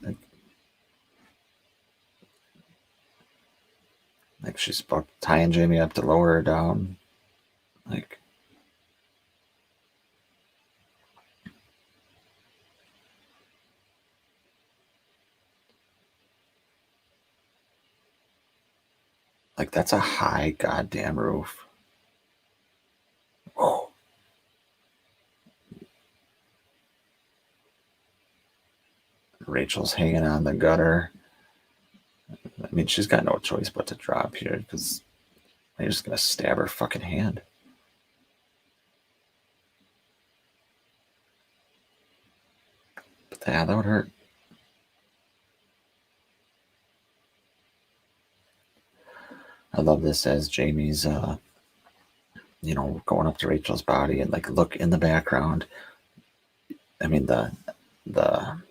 Like she's tying Jamie up to lower her down. Like that's a high goddamn roof. Oh. Rachel's hanging on the gutter. I mean, she's got no choice but to drop here because I'm just gonna stab her fucking hand. But yeah, that would hurt. I love this as Jamie's, going up to Rachel's body and like look in the background. I mean, the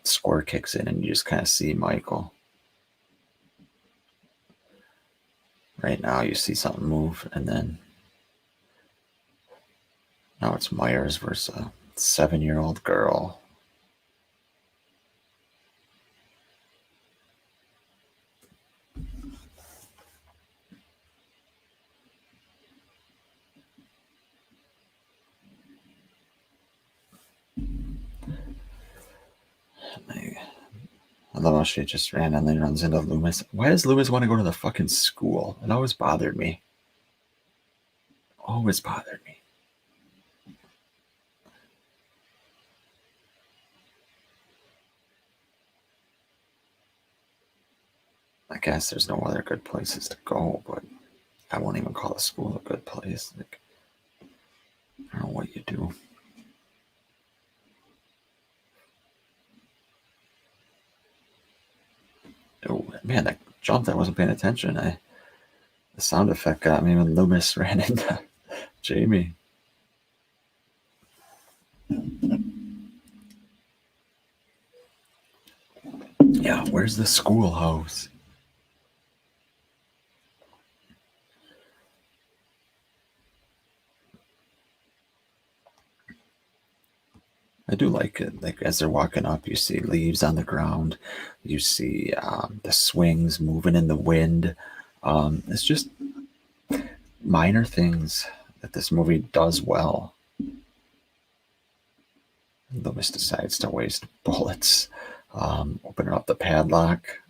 score kicks in and you just kind of see Michael. Right now, you see something move, and then now it's Myers versus a 7-year-old girl. I love how she just randomly runs into Loomis. Why does Loomis want to go to the fucking school? It always bothered me. Always bothered me. I guess there's no other good places to go, but I won't even call the school a good place. Like, I don't know what you do. Oh man, that jumped! I wasn't paying attention. The sound effect got me when Loomis ran into Jamie. Yeah, where's the schoolhouse? I do like it. Like as they're walking up, you see leaves on the ground. You see the swings moving in the wind. It's just minor things that this movie does well. Loomis decides to waste bullets, opening up the padlock.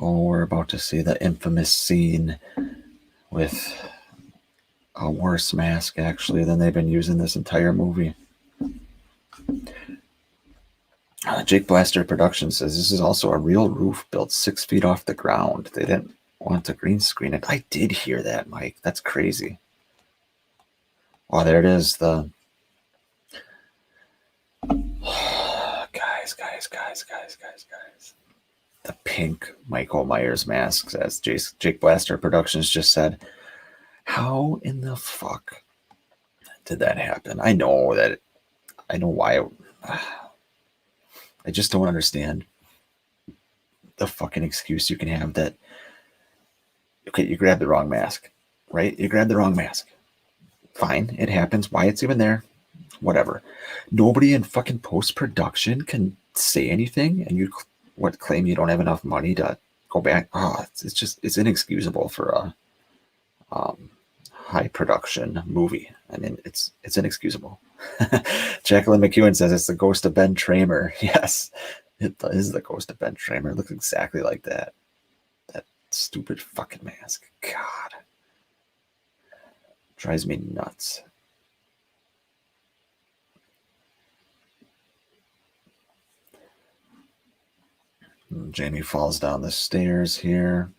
Oh, we're about to see the infamous scene with a worse mask, actually, than they've been using this entire movie. Jake Blaster Productions says this is also a real roof built 6 feet off the ground. They didn't want to green screen it. I did hear that, Mike. That's crazy. Oh, there it is. The guys. The pink Michael Myers masks, as Jake Blaster Productions just said. How in the fuck did that happen? I know why. I just don't understand the fucking excuse you can have that. Okay, you grabbed the wrong mask, right? You grabbed the wrong mask. Fine, it happens. Why it's even there, whatever. Nobody in fucking post-production can say anything, and you claim you don't have enough money to go back. Oh, it's inexcusable for a high production movie. I mean, it's inexcusable. Jacqueline McEwen says it's the ghost of Ben Tramer. Yes, it is the ghost of Ben Tramer. It looks exactly like that stupid fucking mask. God, drives me nuts. Jamie falls down the stairs here.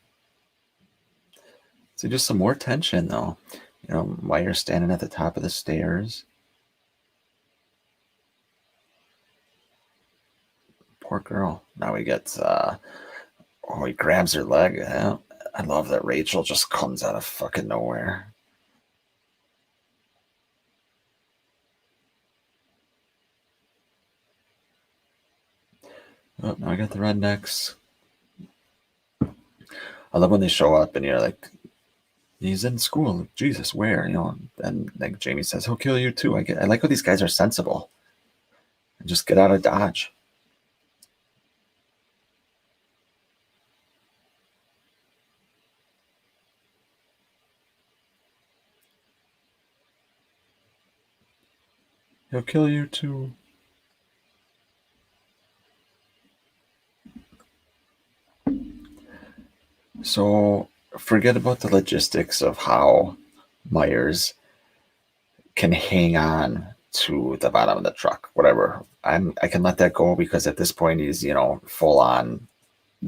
So just some more tension, though. You know, Myers standing at the top of the stairs. Poor girl. Now we get, he grabs her leg. I love that Rachel just comes out of fucking nowhere. Oh, now I got the rednecks. I love when they show up and you're like, he's in school. Jesus, where? You know, and like Jamie says, he'll kill you too. I like how these guys are sensible and just get out of Dodge. He'll kill you too. So forget about the logistics of how Myers can hang on to the bottom of the truck. Whatever. I can let that go because at this point he's, you know, full on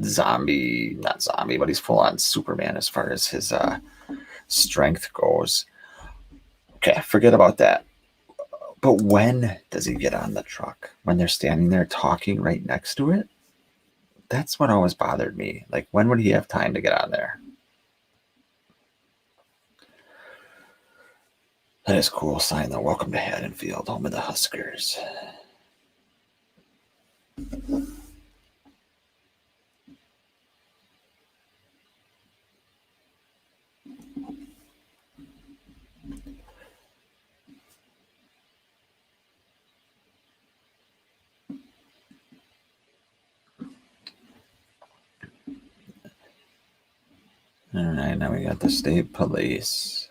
zombie, not zombie, but he's full on Superman as far as his strength goes. Okay, forget about that. But when does he get on the truck? When they're standing there talking right next to it? That's what always bothered me. Like, when would he have time to get on there? That is cool sign, though. Welcome to Haddonfield, home of the Huskers. All right, now we got the state police.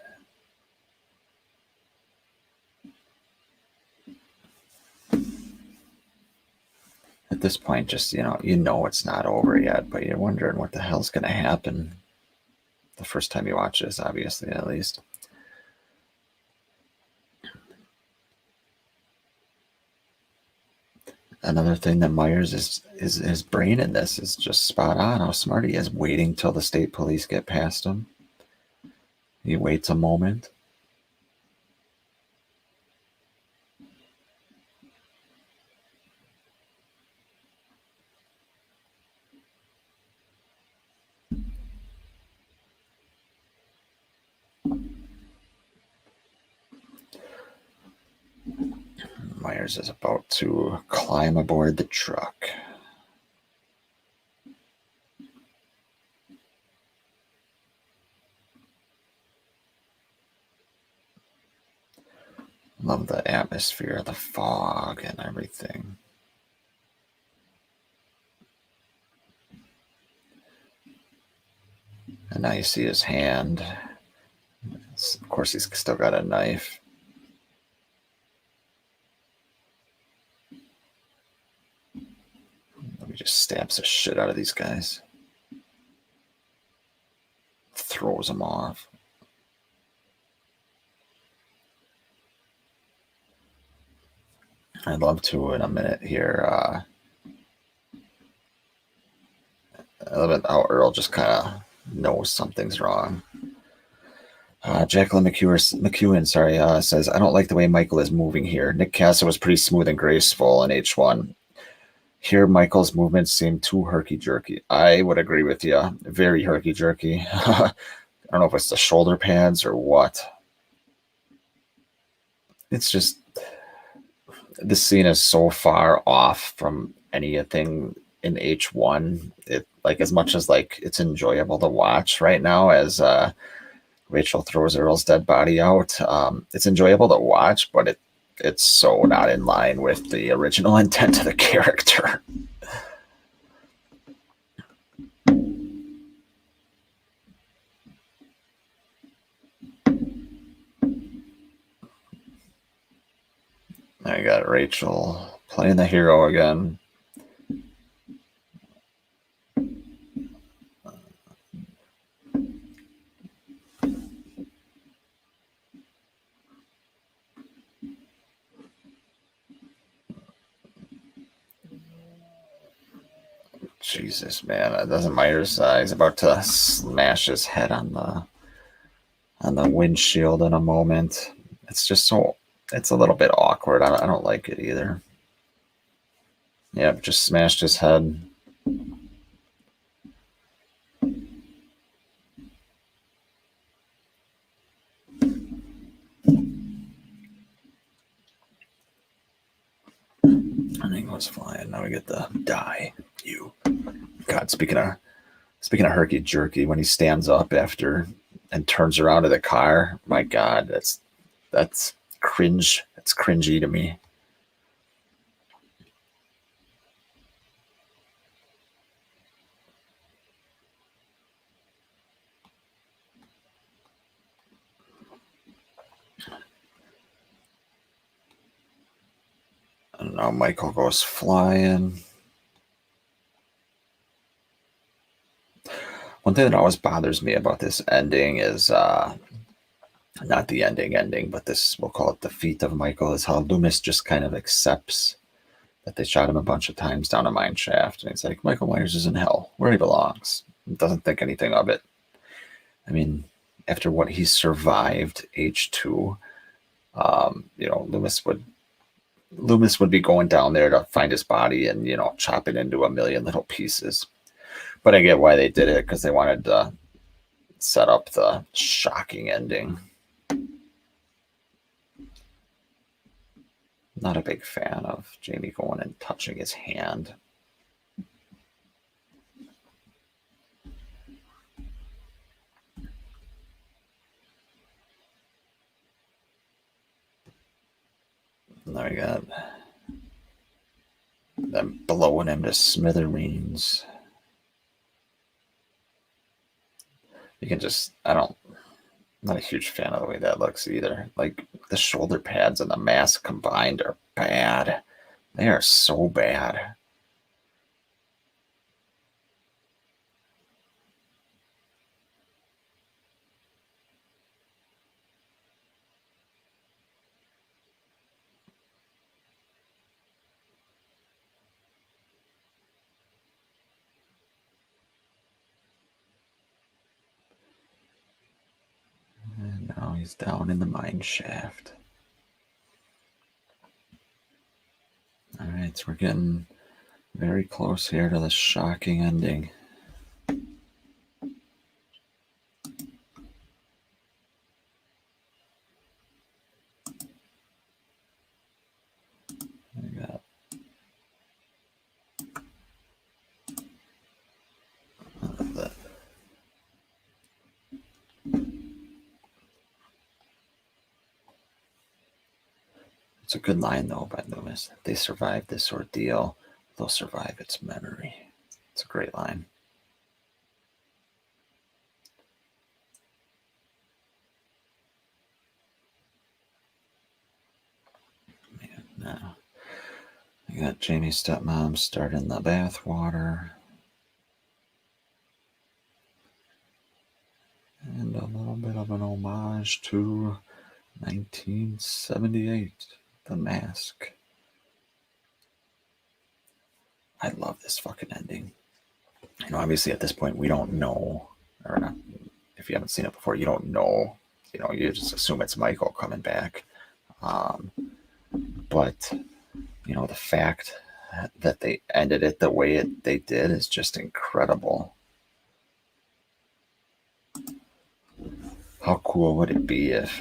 At this point, just, you know it's not over yet, but you're wondering what the hell's going to happen the first time you watch this, obviously, at least. Another thing that Myers is his brain in this is just spot on. How smart he is, waiting till the state police get past him. He waits a moment. Myers is about to climb aboard the truck. Love the atmosphere, the fog and everything. And now you see his hand. Of course, he's still got a knife. Let me just stabs the shit out of these guys. Throws them off. I'd love to, in a minute here, I love it how Earl just kind of knows something's wrong. Jacqueline McEwen, says, I don't like the way Michael is moving here. Nick Castle was pretty smooth and graceful in H1. Here, Michael's movements seem too herky-jerky. I would agree with you. Very herky-jerky. I don't know if it's the shoulder pads or what. It's just, this scene is so far off from anything in H1. It, like, as much as like it's enjoyable to watch right now as Rachel throws Earl's dead body out. It's enjoyable to watch, but it's so not in line with the original intent of the character. I got Rachel playing the hero again. Jesus, man, it doesn't matter. He's about to smash his head on the windshield in a moment. It's just so, it's a little bit awkward. I don't like it either. Yep, just smashed his head. And he goes flying. Now we get the die. You. God, speaking of herky jerky, when he stands up after and turns around to the car, my God, that's cringe. That's cringy to me. I don't know. Michael goes flying. One thing that always bothers me about this ending is not the ending, but this, we'll call it the feat of Michael, is how Loomis just kind of accepts that they shot him a bunch of times down a mine shaft. And he's like, Michael Myers is in hell, where he belongs. He doesn't think anything of it. I mean, after what he survived H2, Loomis would be going down there to find his body and, chop it into a million little pieces. But I get why they did it, because they wanted to set up the shocking ending. Not a big fan of Jamie going and touching his hand. Now we got them blowing him to smithereens. You can just, I'm not a huge fan of the way that looks either. Like, the shoulder pads and the mask combined are bad. They are so bad. And now he's down in the mine shaft. All right, so we're getting very close here to the shocking ending. We got that. It's a good line, though, by Loomis. They survived this ordeal. They'll survive its memory. It's a great line. Man, now you got Jamie's stepmom starting the bathwater. And a little bit of an homage to 1978, The Mask. I love this fucking ending. You know, obviously at this point we don't know, or not. If you haven't seen it before, you don't know. You know, you just assume it's Michael coming back. But you know, the fact that they ended it the way they did is just incredible. How cool would it be if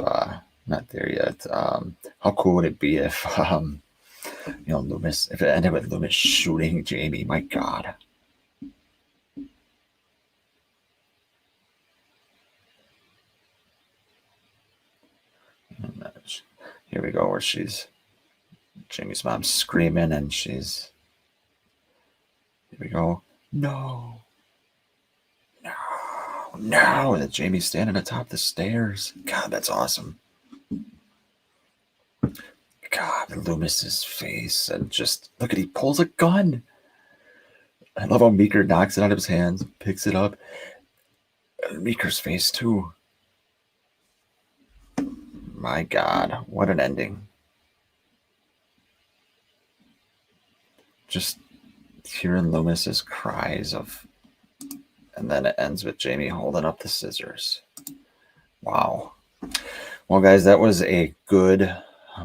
not there yet? How cool would it be if you know, Loomis, if it ended with Loomis shooting Jamie? My God. Here we go, where Jamie's mom's screaming, and here we go, no, and then Jamie's standing atop the stairs. God, that's awesome. God, Loomis's face, and just look at, he pulls a gun. I love how Meeker knocks it out of his hands, picks it up. Meeker's face too. My God, what an ending. Just hearing Loomis's cries of, and then it ends with Jamie holding up the scissors. Wow. Well, guys, that was a good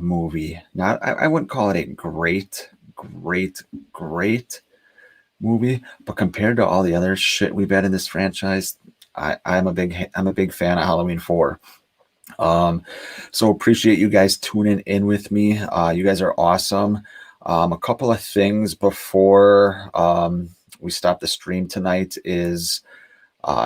movie. I wouldn't call it a great movie, but compared to all the other shit we've had in this franchise, I'm a big fan of Halloween 4. So appreciate you guys tuning in with me. You guys are awesome. A couple of things before we stop the stream tonight is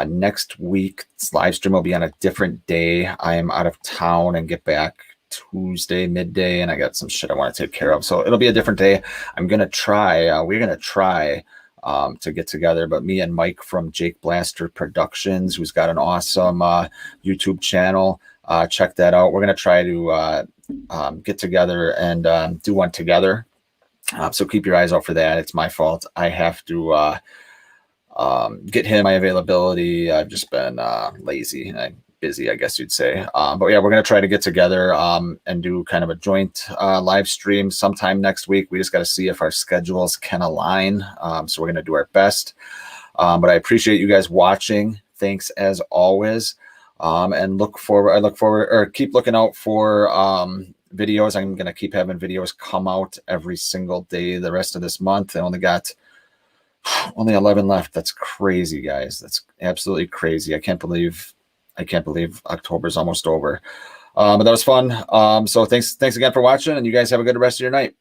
next week's live stream will be on a different day. I am out of town and get back Tuesday midday, and I got some shit I want to take care of, so it'll be a different day. We're gonna try to get together, but me and Mike from Jake Blaster Productions, who's got an awesome YouTube channel, check that out. We're gonna try to get together and do one together. So keep your eyes out for that. It's my fault. I have to get him my availability. I've just been lazy and busy, I guess you'd say. But yeah, we're going to try to get together and do kind of a joint live stream sometime next week. We just got to see if our schedules can align. So we're going to do our best. But I appreciate you guys watching. Thanks as always. And keep looking out for videos. I'm going to keep having videos come out every single day the rest of this month. I only got 11 left. That's crazy, guys. That's absolutely crazy. I can't believe October's almost over. But that was fun. So thanks again for watching, and you guys have a good rest of your night.